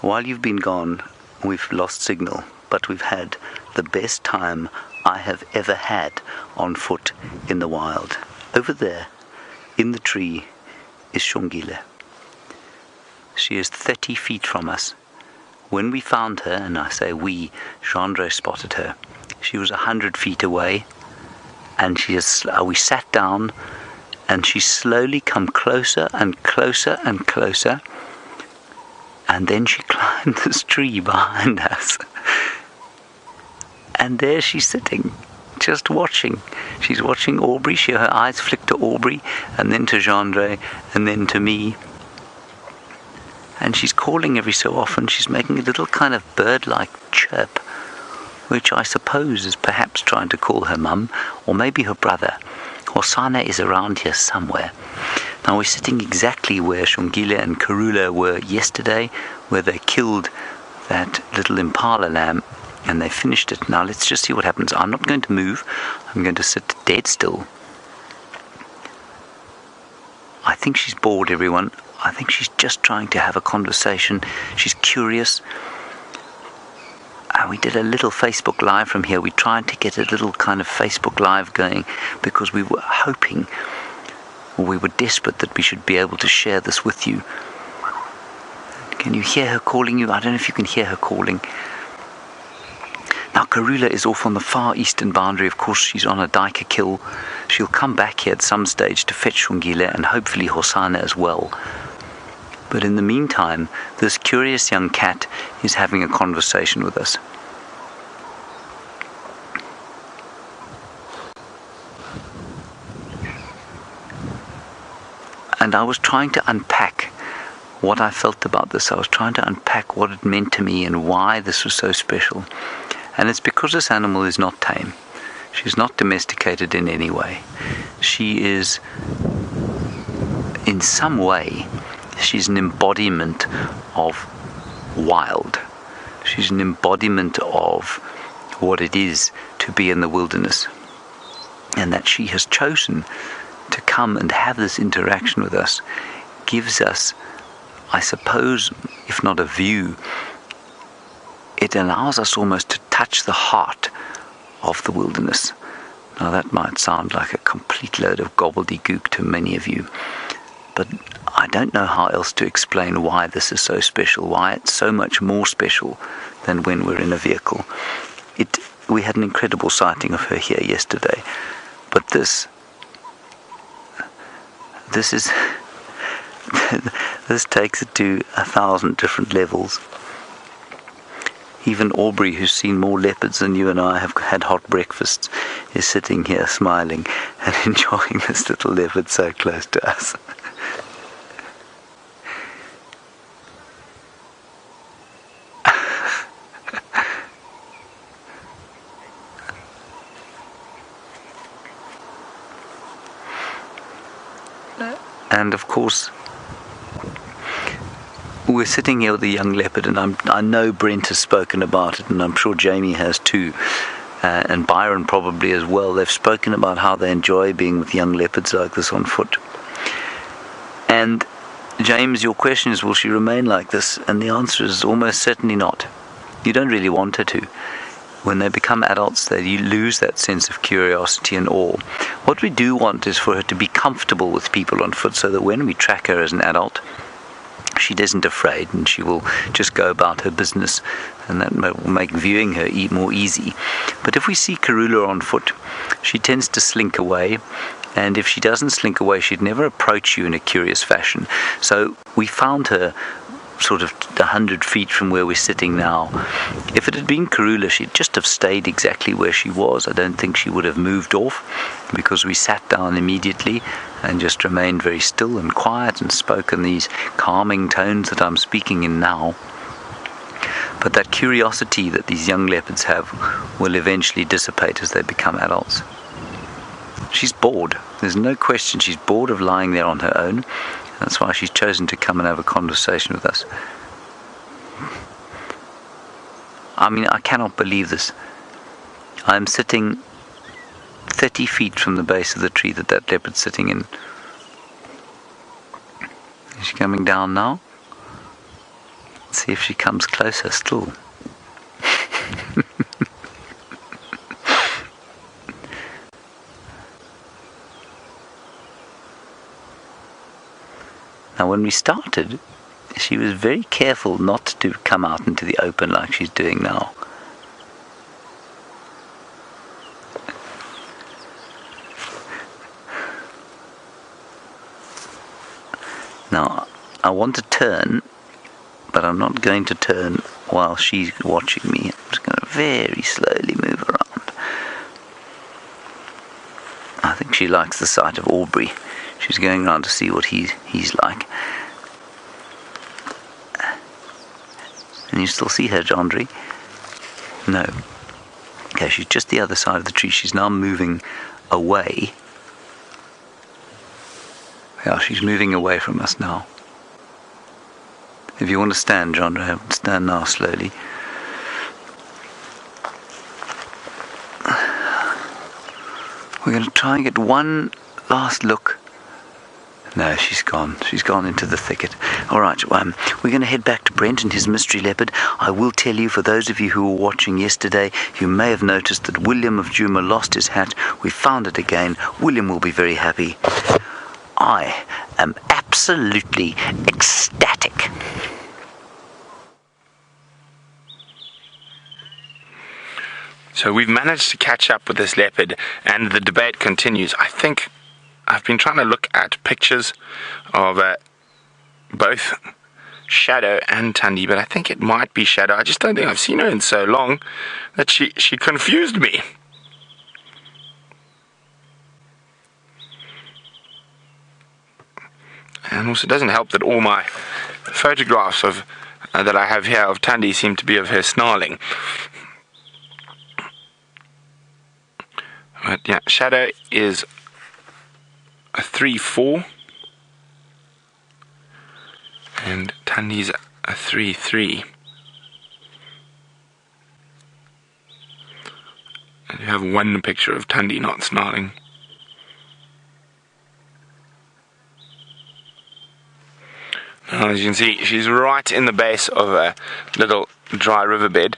While you've been gone, we've lost signal, but we've had the best time I have ever had on foot in the wild. Over there, in the tree, is Xongile. She is 30 feet from us. When we found her, and I say we, Xongile spotted her, she was 100 feet away, and we sat down, and she slowly come closer and closer and closer, and then she climbed this tree behind us. And there she's sitting, just watching. She's watching Aubrey. Her eyes flick to Aubrey, and then to Xongile, and then to me. And she's calling every so often. She's making a little kind of bird-like chirp, which I suppose is perhaps trying to call her mum, or maybe her brother. Hosana is around here somewhere. Now we're sitting exactly where Xongile and Karula were yesterday, where they killed that little Impala lamb, and they finished it. Now let's just see what happens. I'm not going to move. I'm going to sit dead still. I think she's bored, everyone. I think she's just trying to have a conversation. She's curious. We did a little Facebook Live from here. We tried to get a little kind of Facebook Live going because we were hoping, we were desperate that we should be able to share this with you. Can you hear her calling you? I don't know if you can hear her calling. Now Karula is off on the far eastern boundary. Of course, she's on a duiker kill. She'll come back here at some stage to fetch Xongile and hopefully Hosana as well. But in the meantime, this curious young cat is having a conversation with us. And I was trying to unpack what I felt about this. I was trying to unpack what it meant to me and why this was so special. And it's because this animal is not tame. She's not domesticated in any way. She is, in some way, she's an embodiment of wild. She's an embodiment of what it is to be in the wilderness. And that she has chosen to come and have this interaction with us gives us, I suppose, if not a view, it allows us almost to touch the heart of the wilderness. Now that might sound like a complete load of gobbledygook to many of you, but I don't know how else to explain why this is so special, why it's so much more special than when we're in a vehicle. We had an incredible sighting of her here yesterday, but this is this takes it to 1,000 different levels. Even Aubrey, who's seen more leopards than you and I have had hot breakfasts, is sitting here smiling and enjoying this little leopard so close to us. And of course, we're sitting here with a young leopard, and I know Brent has spoken about it, and I'm sure Jamie has too, and Byron probably as well. They've spoken about how they enjoy being with young leopards like this on foot. And James, your question is, will she remain like this? And the answer is almost certainly not. You don't really want her to. When they become adults, they lose that sense of curiosity and awe. What we do want is for her to be comfortable with people on foot, so that when we track her as an adult, she isn't afraid and she will just go about her business, and that will make viewing her more easy. But if we see Karula on foot, she tends to slink away, and if she doesn't slink away, she'd never approach you in a curious fashion. So we found her sort of 100 feet from where we're sitting now. If it had been Karula, she'd just have stayed exactly where she was. I don't think she would have moved off, because we sat down immediately and just remained very still and quiet and spoke in these calming tones that I'm speaking in now. But that curiosity that these young leopards have will eventually dissipate as they become adults. She's bored. There's no question she's bored of lying there on her own. That's why she's chosen to come and have a conversation with us. I mean, I cannot believe this. I'm sitting 30 feet from the base of the tree that leopard's sitting in. Is she coming down now? Let's see if she comes closer still. Now, when we started, she was very careful not to come out into the open like she's doing now. Now, I want to turn, but I'm not going to turn while she's watching me. I'm just going to very slowly move around. I think she likes the sight of Aubrey. She's going around to see what he's like. Can you still see her, Jandri? No. Okay, she's just the other side of the tree. She's now moving away. Yeah, she's moving away from us now. If you want to stand, Jandri, stand now slowly. We're going to try and get one last look. No, she's gone. She's gone into the thicket. All right, we're going to head back to Brent and his mystery leopard. I will tell you, for those of you who were watching yesterday, you may have noticed that William of Djuma lost his hat. We found it again. William will be very happy. I am absolutely ecstatic. So we've managed to catch up with this leopard, and the debate continues. I think I've been trying to look at pictures of both Shadow and Tundi, but I think it might be Shadow. I just don't think I've seen her in so long that she confused me. And also, it doesn't help that all my photographs of that I have here of Tundi seem to be of her snarling. But yeah, Shadow is a 3-4 and Tundi's a 3-3. And you have one picture of Tundi not snarling. Now, as you can see, she's right in the base of a little dry riverbed,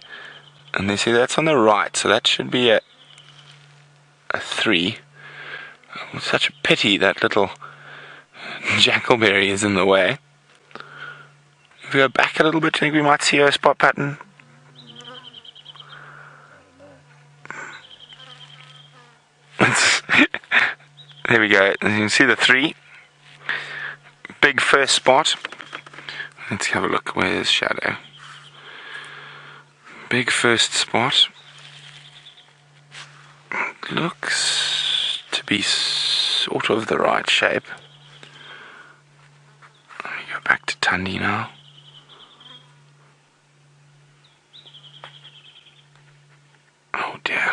and they see that's on the right, so that should be a 3. It's such a pity that little jackalberry is in the way. If we go back a little bit, I think we might see her spot pattern. There we go. As you can see the 3. Big first spot. Let's have a look. Where's Shadow? Big first spot. Looks to be sort of the right shape. Let me go back to Tundi now. Oh dear.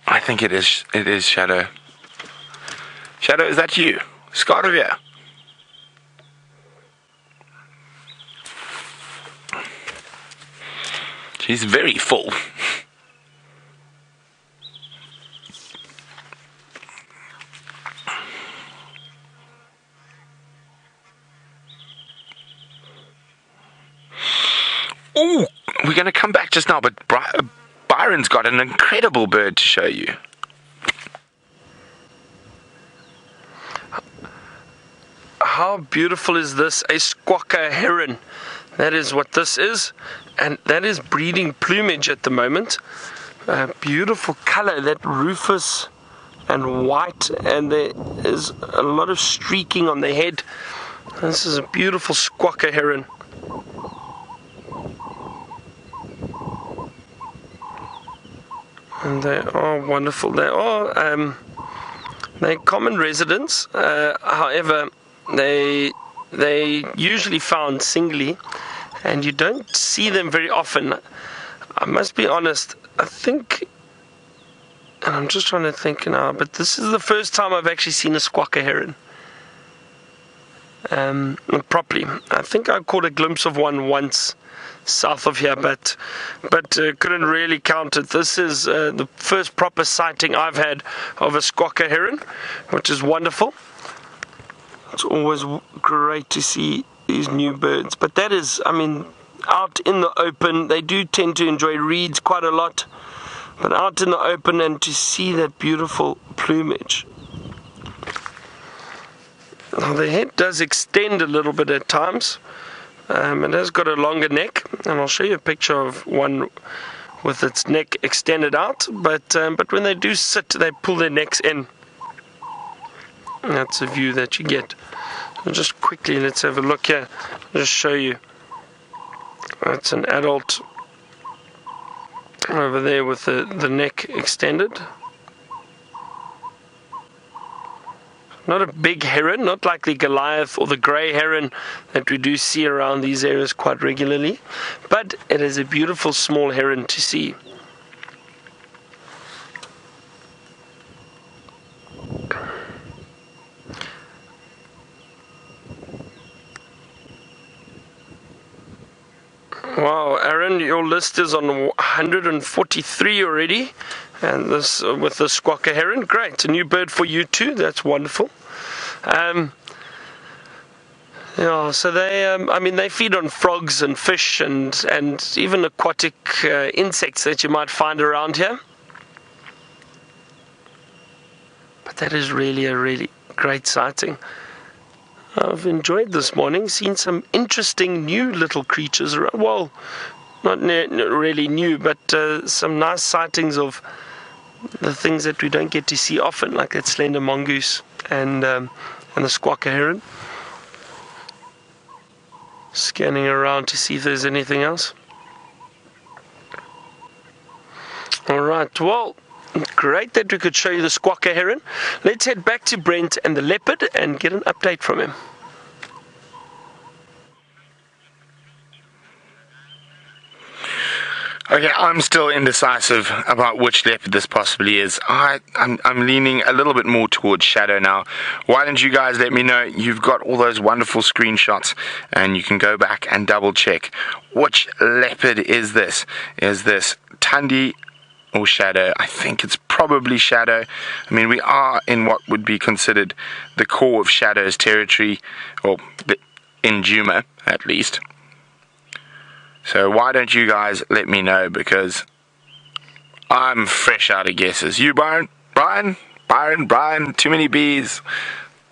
I think it is Shadow. Shadow, is that you? Scott of here. She's very full. Ooh, we're going to come back just now, but Byron's got an incredible bird to show you. How beautiful is this? A Squacco heron. That is what this is, and that is breeding plumage at the moment. Beautiful color, that rufous and white, and there is a lot of streaking on the head. This is a beautiful Squacco heron. And they are wonderful. They are they're common residents. However, they usually found singly, and you don't see them very often. I must be honest, I think, and I'm just trying to think now, but this is the first time I've actually seen a Squacco heron. Properly. I think I caught a glimpse of one once south of here, but couldn't really count it. This is the first proper sighting I've had of a Squacco heron, which is wonderful. It's always great to see these new birds, but that is, I mean, out in the open, they do tend to enjoy reeds quite a lot, but out in the open and to see that beautiful plumage. Now the head does extend a little bit at times. It has got a longer neck, and I'll show you a picture of one with its neck extended out, but when they do sit, they pull their necks in. And that's a view that you get. So just quickly, let's have a look here. I'll just show you. That's an adult over there with the neck extended. Not a big heron, not like the Goliath or the grey heron that we do see around these areas quite regularly, but it is a beautiful small heron to see. Wow, Aaron, your list is on 143 already, and this with the Squacco heron. Great, a new bird for you too. That's wonderful. Yeah, so they, I mean, they feed on frogs and fish and even aquatic insects that you might find around here. But that is really a really great sighting. I've enjoyed this morning, seen some interesting new little creatures around. Well, not really new, but some nice sightings of the things that we don't get to see often, like that slender mongoose and the Squacco heron. Scanning around to see if there's anything else. Alright, well, great that we could show you the Squacco heron. Let's head back to Brent and the leopard and get an update from him. Okay, I'm still indecisive about which leopard this possibly is. I'm leaning a little bit more towards shadow now. Why don't you guys let me know? You've got all those wonderful screenshots, and you can go back and double check. Which leopard is this? Is this Tundi or shadow? I think it's probably shadow. I mean, we are in what would be considered the core of shadow's territory, or in Djuma at least. So why don't you guys let me know, because I'm fresh out of guesses. You, Byron, too many bees.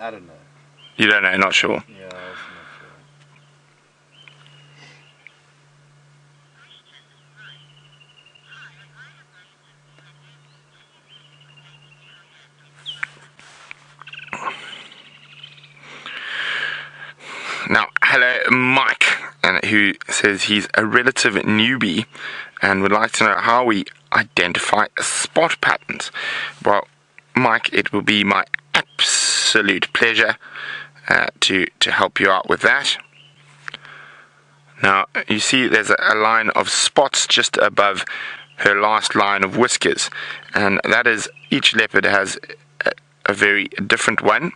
I don't know. You don't know, not sure. Yeah, I was not sure. Now, hello, Mike, and who says he's a relative newbie and would like to know how we identify spot patterns. Well, Mike, it will be my absolute pleasure to help you out with that. Now, you see there's a line of spots just above her last line of whiskers, and that is, each leopard has a very different one.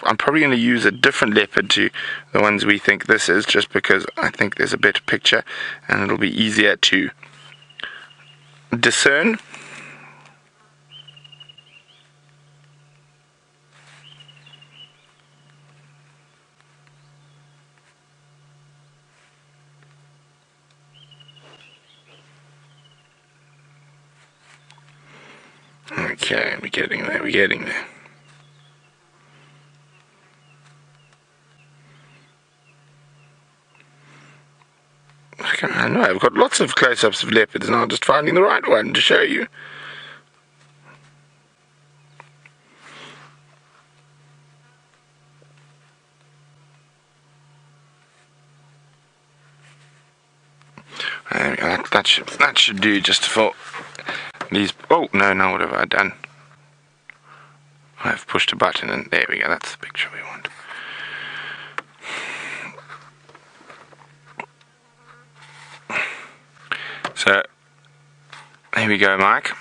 I'm probably going to use a different leopard to the ones we think this is, just because I think there's a better picture and it'll be easier to discern. Okay, we're getting there. I know, I've got lots of close-ups of leopards now, just finding the right one to show you. That should do just for these. Oh, no, what have I done? I've pushed a button and there we go, that's the picture we want. So there we go, Mike.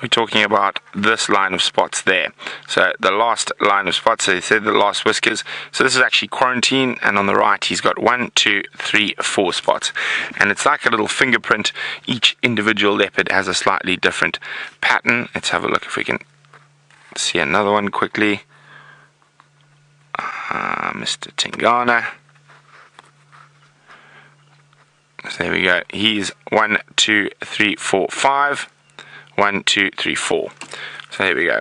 We're talking about this line of spots there. So the last line of spots, so they said the last whiskers. So this is actually quarantine, and on the right he's got 1, 2, 3, 4 spots. And it's like a little fingerprint. Each individual leopard has a slightly different pattern. Let's have a look if we can see another one quickly. Mr. Tingana. So there we go. He's 1, 2, 3, 4, 5. 1, 2, 3, 4. So there we go.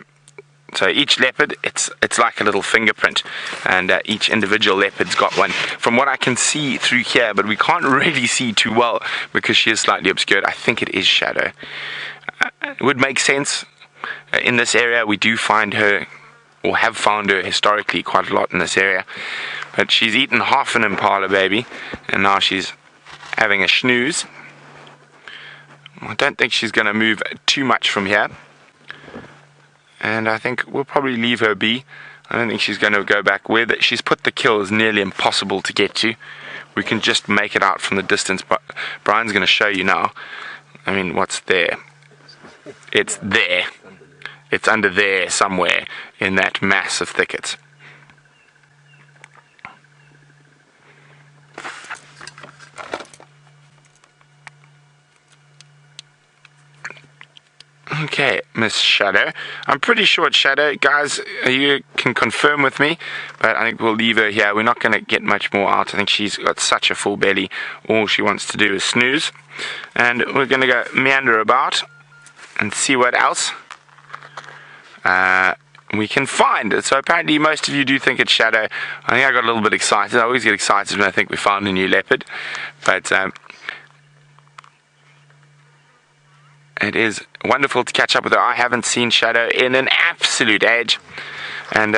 So each leopard, it's like a little fingerprint, and each individual leopard's got one. From what I can see through here, but we can't really see too well because she is slightly obscured. I think it is Shadow. It would make sense. In this area, we do find her, or have found her historically quite a lot in this area. But she's eaten half an Impala baby, and now she's having a snooze. I don't think she's going to move too much from here, and I think we'll probably leave her be. I don't think she's going to go back. Where she's put the kill is nearly impossible to get to. We can just make it out from the distance, but Brian's going to show you now. I mean, what's there? It's there. It's under there somewhere in that mass of thickets. Okay, Miss Shadow. I'm pretty sure it's Shadow. Guys, you can confirm with me, but I think we'll leave her here. We're not going to get much more out. I think she's got such a full belly. All she wants to do is snooze. And we're going to go meander about and see what else we can find. So apparently most of you do think it's Shadow. I think I got a little bit excited. I always get excited when I think we found a new leopard. But it is wonderful to catch up with her. I haven't seen Shadow in an absolute age. And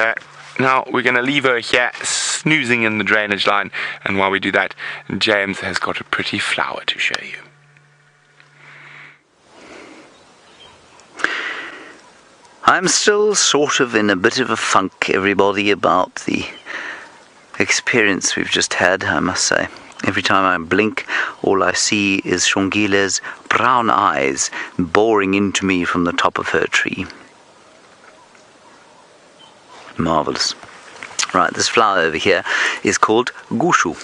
now we're going to leave her here snoozing in the drainage line. And while we do that, James has got a pretty flower to show you. I'm still sort of in a bit of a funk, everybody, about the experience we've just had, I must say. Every time I blink, all I see is Xongile's brown eyes boring into me from the top of her tree. Marvellous. Right, this flower over here is called gushu,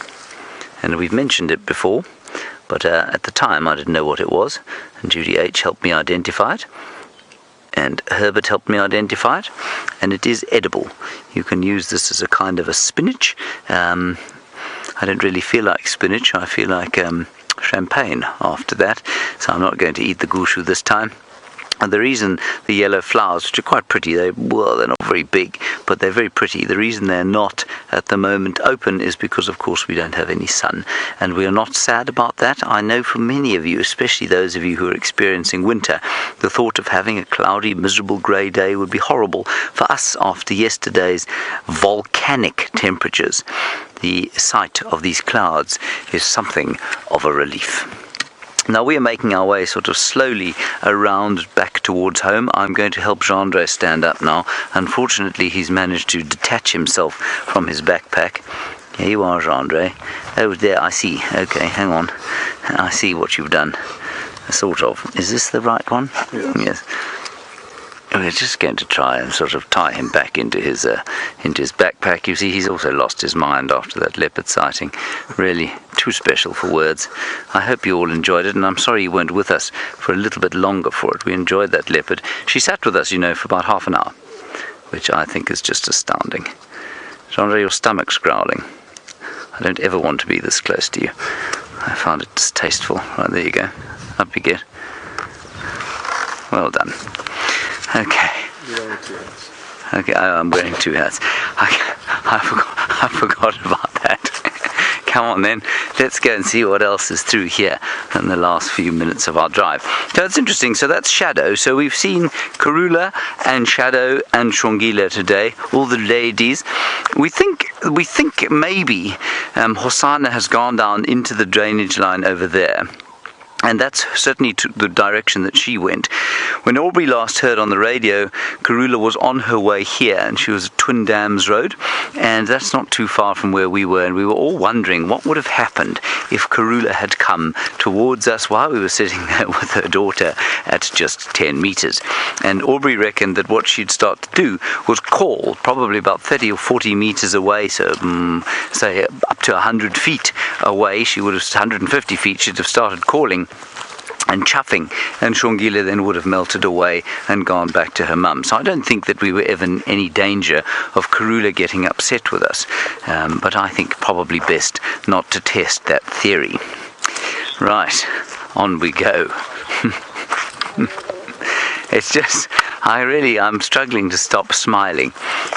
and we've mentioned it before, but at the time I didn't know what it was, and Judy H. helped me identify it, and Herbert helped me identify it, and it is edible. You can use this as a kind of a spinach. I don't really feel like spinach. I feel like champagne after that, so I'm not going to eat the gushu this time. And the reason the yellow flowers, which are quite pretty, they're not very big, but they're very pretty. The reason they're not at the moment open is because, of course, we don't have any sun. And we are not sad about that. I know for many of you, especially those of you who are experiencing winter, the thought of having a cloudy, miserable grey day would be horrible. For us, after yesterday's volcanic temperatures, the sight of these clouds is something of a relief. Now we are making our way sort of slowly around back towards home. I'm going to help Gendre stand up now. Unfortunately, he's managed to detach himself from his backpack. Here you are, Gendre. Oh, there, I see. Okay, hang on. I see what you've done. Sort of. Is this the right one? Yes. We're just going to try and sort of tie him back into his backpack. You see, he's also lost his mind after that leopard sighting. Really too special for words. I hope you all enjoyed it, and I'm sorry you weren't with us for a little bit longer for it. We enjoyed that leopard. She sat with us, you know, for about half an hour, which I think is just astounding. Gendre, your stomach's growling. I don't ever want to be this close to you. I found it distasteful. Right, there you go. Up you get. Well done. Okay. Okay, I'm wearing 2 hats. I forgot about that. Come on then, let's go and see what else is through here in the last few minutes of our drive. So it's interesting, so that's Shadow. So we've seen Karula and Shadow and Xongile today, all the ladies. We think maybe Hosanna has gone down into the drainage line over there. And that's certainly to the direction that she went. When Aubrey last heard on the radio, Karula was on her way here, and she was at Twin Dams Road, and that's not too far from where we were, and we were all wondering what would have happened if Karula had come towards us while we were sitting there with her daughter at just 10 meters. And Aubrey reckoned that what she'd start to do was call, probably about 30 or 40 meters away, so say up to 100 feet away, she would have 150 feet, she'd have started calling and chuffing, and Xongile then would have melted away and gone back to her mum. So I don't think that we were ever in any danger of Karula getting upset with us, but I think probably best not to test that theory. Right, on we go. It's just, I'm struggling to stop smiling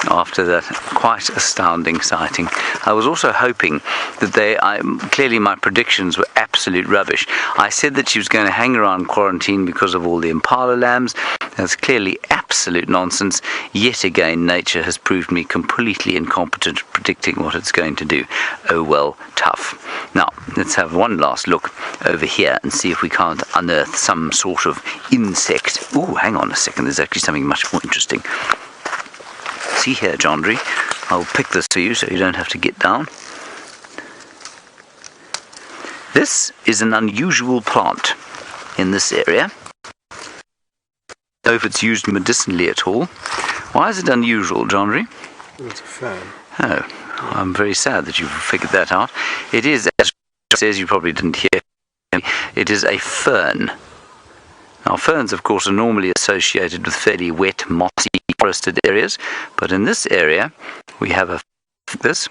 after that quite astounding sighting. I was also hoping that clearly my predictions were absolute rubbish. I said that she was going to hang around quarantine because of all the Impala lambs. That's clearly absolute nonsense. Yet again, nature has proved me completely incompetent at predicting what it's going to do. Oh well, tough. Now, let's have one last look over here and see if we can't unearth some sort of insect. Ooh, hang on a second, there's actually something much more interesting. See here, Jondry, I'll pick this for you so you don't have to get down. This is an unusual plant in this area. I don't know if it's used medicinally at all. Why is it unusual, Jondry? It's a fern. Oh, I'm very sad that you've figured that out. It is, as it says, you probably didn't hear, it is a fern. Now, ferns, of course, are normally associated with fairly wet, mossy, forested areas, but in this area, we have this.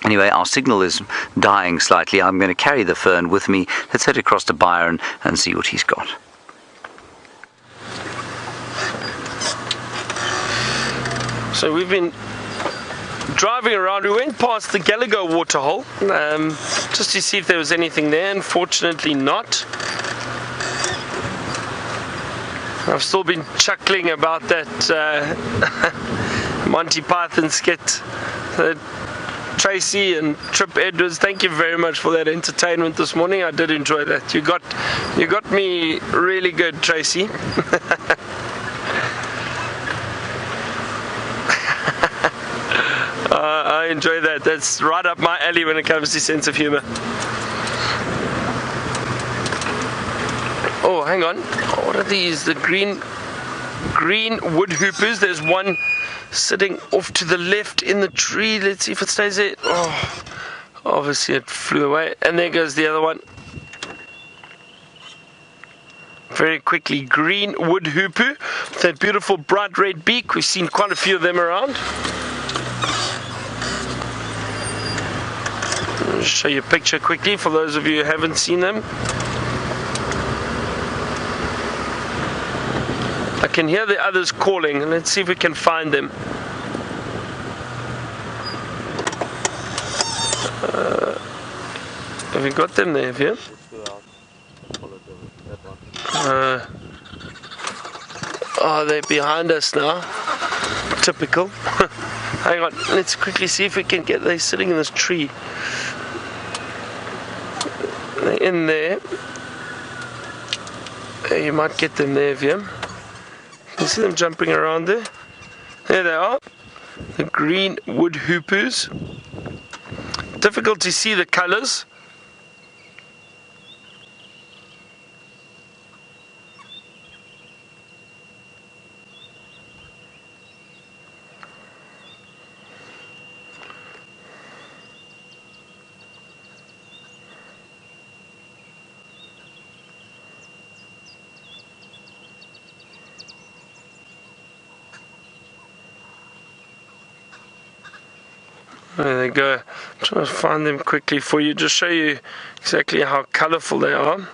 Anyway, our signal is dying slightly. I'm going to carry the fern with me. Let's head across to Byron and see what he's got. So we've been driving around. We went past the Gallagher waterhole just to see if there was anything there. Unfortunately not. I've still been chuckling about that Monty Python skit. Tracy and Trip Edwards, thank you very much for that entertainment this morning. I did enjoy that. You got me really good, Tracy. I enjoy that. That's right up my alley when it comes to sense of humor. Oh, hang on. What are these? The green wood hoopers. There's one sitting off to the left in the tree. Let's see if it stays there. Oh, obviously it flew away. And there goes the other one. Very quickly, green wood hoopoe with that beautiful bright red beak. We've seen quite a few of them around. I'll show you a picture quickly for those of you who haven't seen them. I can hear the others calling, and let's see if we can find them. Have you got them there, have you? Oh, they're behind us now. Typical. Hang on, let's quickly see if we can get. They're sitting in this tree. They're in there. You might get them there, Viam. You see them jumping around there? There they are. The green wood hoopoes. Difficult to see the colors. There they go. I'm trying to find them quickly for you, just show you exactly how colourful they are.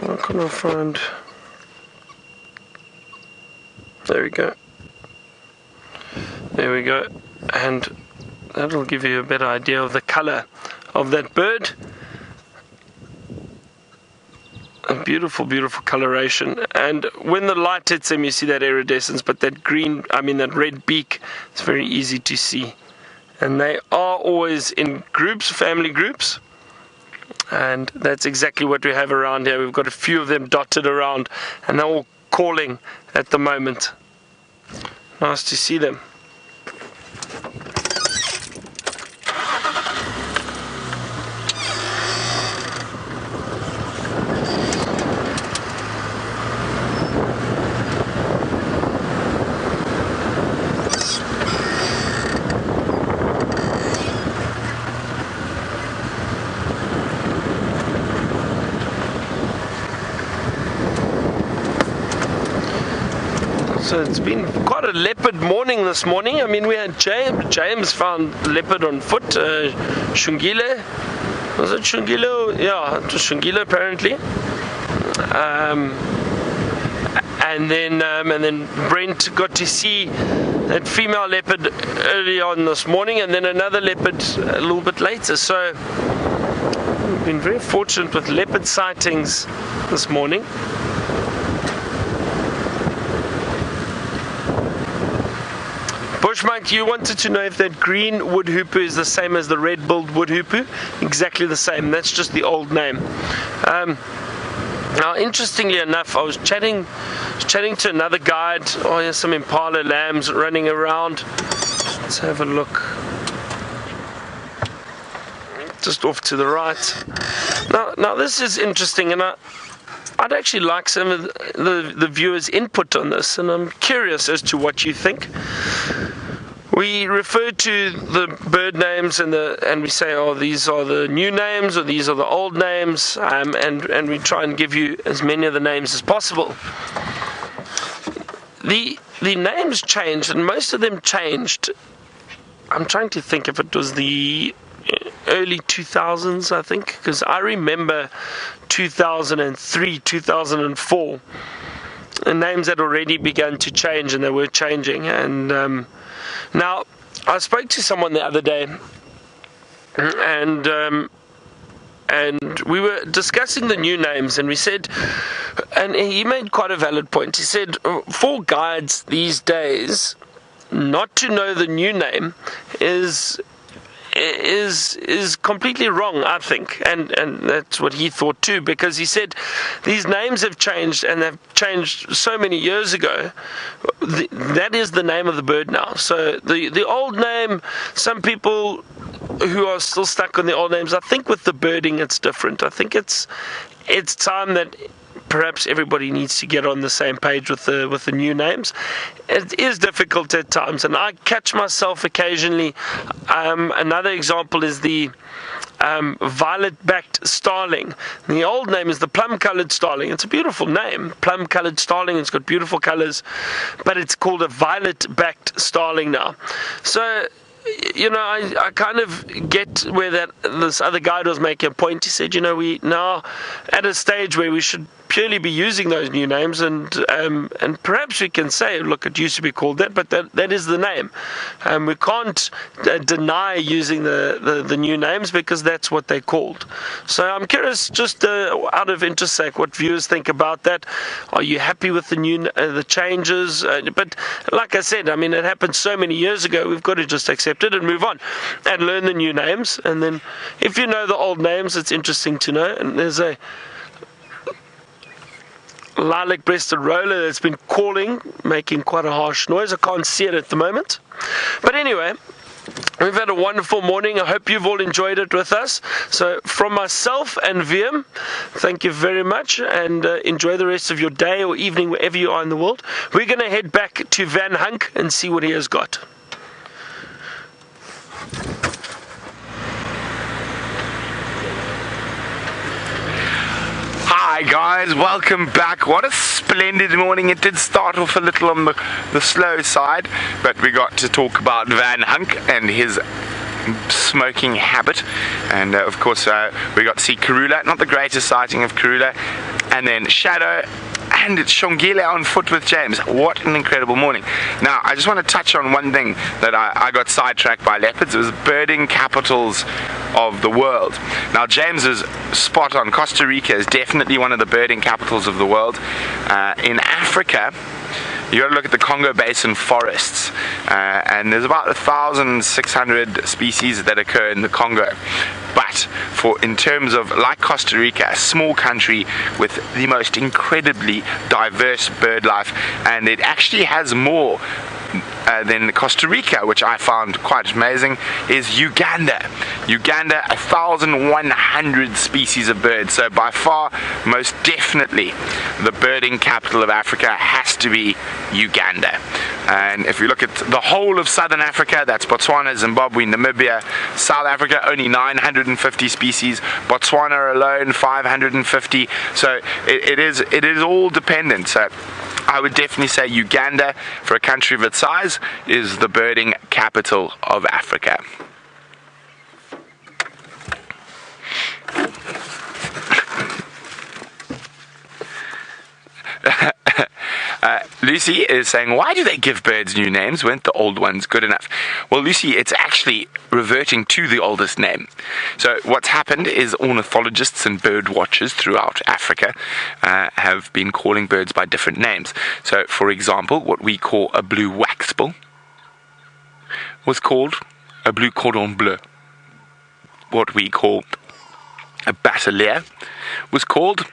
What can I find? There we go. There we go. And that'll give you a better idea of the colour of that bird. A beautiful, beautiful coloration, and when the light hits them, you see that iridescence. But that red beak, it's very easy to see, and they are always in groups, family groups. And that's exactly what we have around here. We've got a few of them dotted around, and they're all calling at the moment. Nice to see them. So it's been quite a leopard morning this morning. I mean, we had James found leopard on foot. Xongile, was it Xongile? Yeah, it was Xongile apparently. And then Brent got to see that female leopard early on this morning, and then another leopard a little bit later. So we've been very fortunate with leopard sightings this morning. Bushmike, you wanted to know if that green wood hoopoe is the same as the red-billed wood hoopoe. Exactly the same. That's just the old name. Now, interestingly enough, I was chatting to another guide. Oh, here's some Impala lambs running around. Let's have a look. Just off to the right. Now this is interesting, and I'd actually like some of the viewers' input on this, and I'm curious as to what you think. We refer to the bird names and we say, oh, these are the new names or these are the old names, and we try and give you as many of the names as possible. The names changed, and most of them changed. I'm trying to think if it was the early 2000s, I think, because I remember 2003, 2004, the names had already begun to change, and they were changing. And now, I spoke to someone the other day, and we were discussing the new names, and we said, and he made quite a valid point. He said, for guides these days, not to know the new name is completely wrong, I think, and that's what he thought too, because he said these names have changed, and they've changed so many years ago. That is the name of the bird now. So the old name, some people who are still stuck on the old names, I think with the birding it's different. I think it's time that perhaps everybody needs to get on the same page with the new names. It is difficult at times, and I catch myself occasionally. Another example is the violet-backed starling. The old name is the plum-coloured starling. It's a beautiful name, plum-coloured starling. It's got beautiful colours, but it's called a violet-backed starling now. So, you know, I kind of get where this other guy was making a point. He said, you know, we now at a stage where we should purely be using those new names, and perhaps we can say, look, it used to be called that, but that is the name. We can't deny using the new names, because that's what they're called. So I'm curious, just out of interest, what viewers think about that. Are you happy with the changes? But like I said, I mean, it happened so many years ago. We've got to just accept it and move on and learn the new names. And then if you know the old names, it's interesting to know. And there's a lilac-breasted roller that's been calling, making quite a harsh noise. I can't see it at the moment. But anyway, we've had a wonderful morning. I hope you've all enjoyed it with us. So from myself and VM, thank you very much, and enjoy the rest of your day or evening wherever you are in the world. We're going to head back to Van Hunk and see what he has got. Hi guys, welcome back. What a splendid morning. It did start off a little on the slow side, but we got to talk about Van Hunk and his smoking habit, and of course we got to see Karula, not the greatest sighting of Karula, and then Shadow, and it's Xongile on foot with James. What an incredible morning. Now, I just want to touch on one thing that I got sidetracked by leopards. It was birding capitals of the world. Now, James is spot on. Costa Rica is definitely one of the birding capitals of the world. In Africa, you got to look at the Congo Basin forests, and there's about 1,600 species that occur in the Congo. But in terms of, like Costa Rica, a small country with the most incredibly diverse bird life, and it actually has more than Costa Rica, which I found quite amazing, is Uganda. Uganda, 1,100 species of birds. So by far, most definitely, the birding capital of Africa has to be Uganda. And if you look at the whole of southern Africa, that's Botswana, Zimbabwe, Namibia, South Africa, only 950 species. Botswana alone, 550. So it is all dependent. So I would definitely say Uganda, for a country of its size, is the birding capital of Africa. Lucy is saying, why do they give birds new names? Weren't the old ones good enough? Well, Lucy, it's actually reverting to the oldest name. So what's happened is ornithologists and bird watchers throughout Africa have been calling birds by different names. So, for example, what we call a blue waxbill was called a blue cordon bleu. What we call a bateleur was called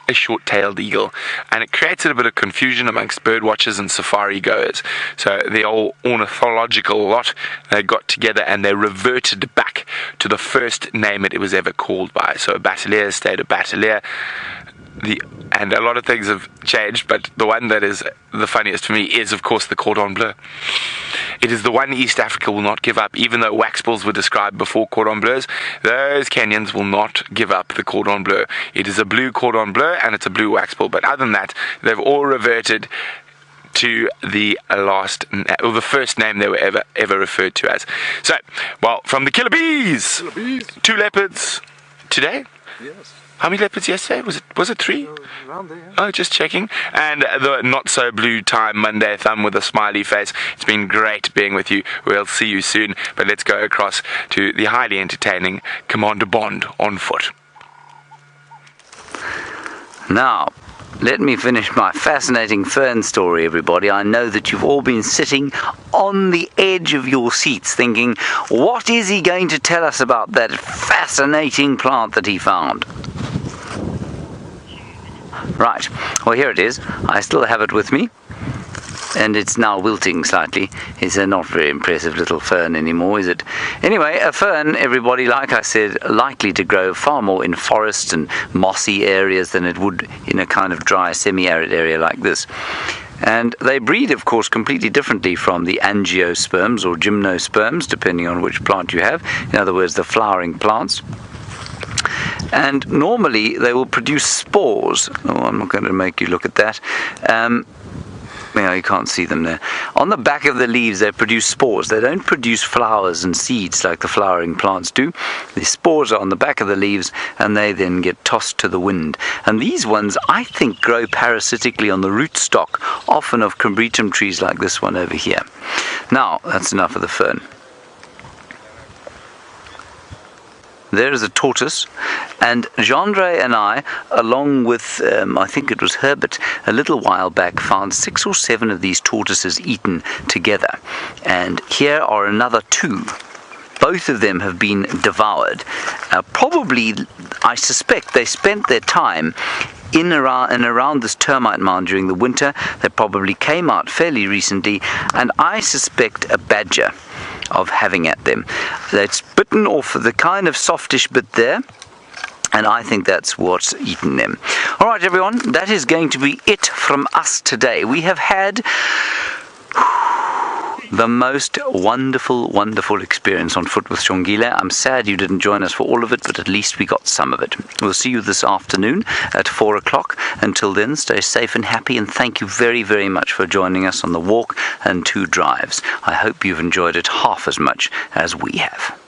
a short-tailed eagle, and it created a bit of confusion amongst bird watchers and safari goers. So the old ornithological lot, they got together and they reverted back to the first name it was ever called by. So a bateleur stayed a bateleur. And a lot of things have changed, but the one that is the funniest for me is, of course, the cordon bleu. It is the one East Africa will not give up. Even though waxbills were described before cordon bleus, those Kenyans will not give up the cordon bleu. It is a blue cordon bleu and it's a blue waxbill. But other than that, they've all reverted to the the first name they were ever referred to as. So, well, from the killer bees, 2 leopards today. Yes. How many leopards yesterday? Was it 3? Around there, yeah. Oh, just checking. And the not so blue time Monday thumb with a smiley face. It's been great being with you. We'll see you soon. But let's go across to the highly entertaining Commander Bond on foot. Now, let me finish my fascinating fern story, everybody. I know that you've all been sitting on the edge of your seats thinking, what is he going to tell us about that fascinating plant that he found? Right, well, here it is. I still have it with me, and it's now wilting slightly. It's a not very impressive little fern anymore, is it? Anyway, a fern, everybody, like I said, likely to grow far more in forests and mossy areas than it would in a kind of dry, semi-arid area like this. And they breed, of course, completely differently from the angiosperms or gymnosperms, depending on which plant you have. In other words, the flowering plants. And normally they will produce spores. Oh, I'm not going to make you look at that. You can't see them there. On the back of the leaves they produce spores. They don't produce flowers and seeds like the flowering plants do. The spores are on the back of the leaves and they then get tossed to the wind. And these ones, I think, grow parasitically on the rootstock, often of combretum trees like this one over here. Now, that's enough of the fern. There is a tortoise, and Gendre and I, along with, I think it was Herbert, a little while back, found 6 or 7 of these tortoises eaten together. And here are another 2. Both of them have been devoured. Probably, I suspect, they spent their time in and around this termite mound during the winter. They probably came out fairly recently, and I suspect a badger of having at them. It's bitten off the kind of softish bit there, and I think that's what's eaten them. All right, everyone, that is going to be it from us today. We have had the most wonderful experience on foot with Xongile. I'm sad you didn't join us for all of it, but at least we got some of it. We'll see you this afternoon at 4 o'clock. Until then, stay safe and happy, and thank you very much for joining us on the walk and 2 drives. I hope you've enjoyed it half as much as we have.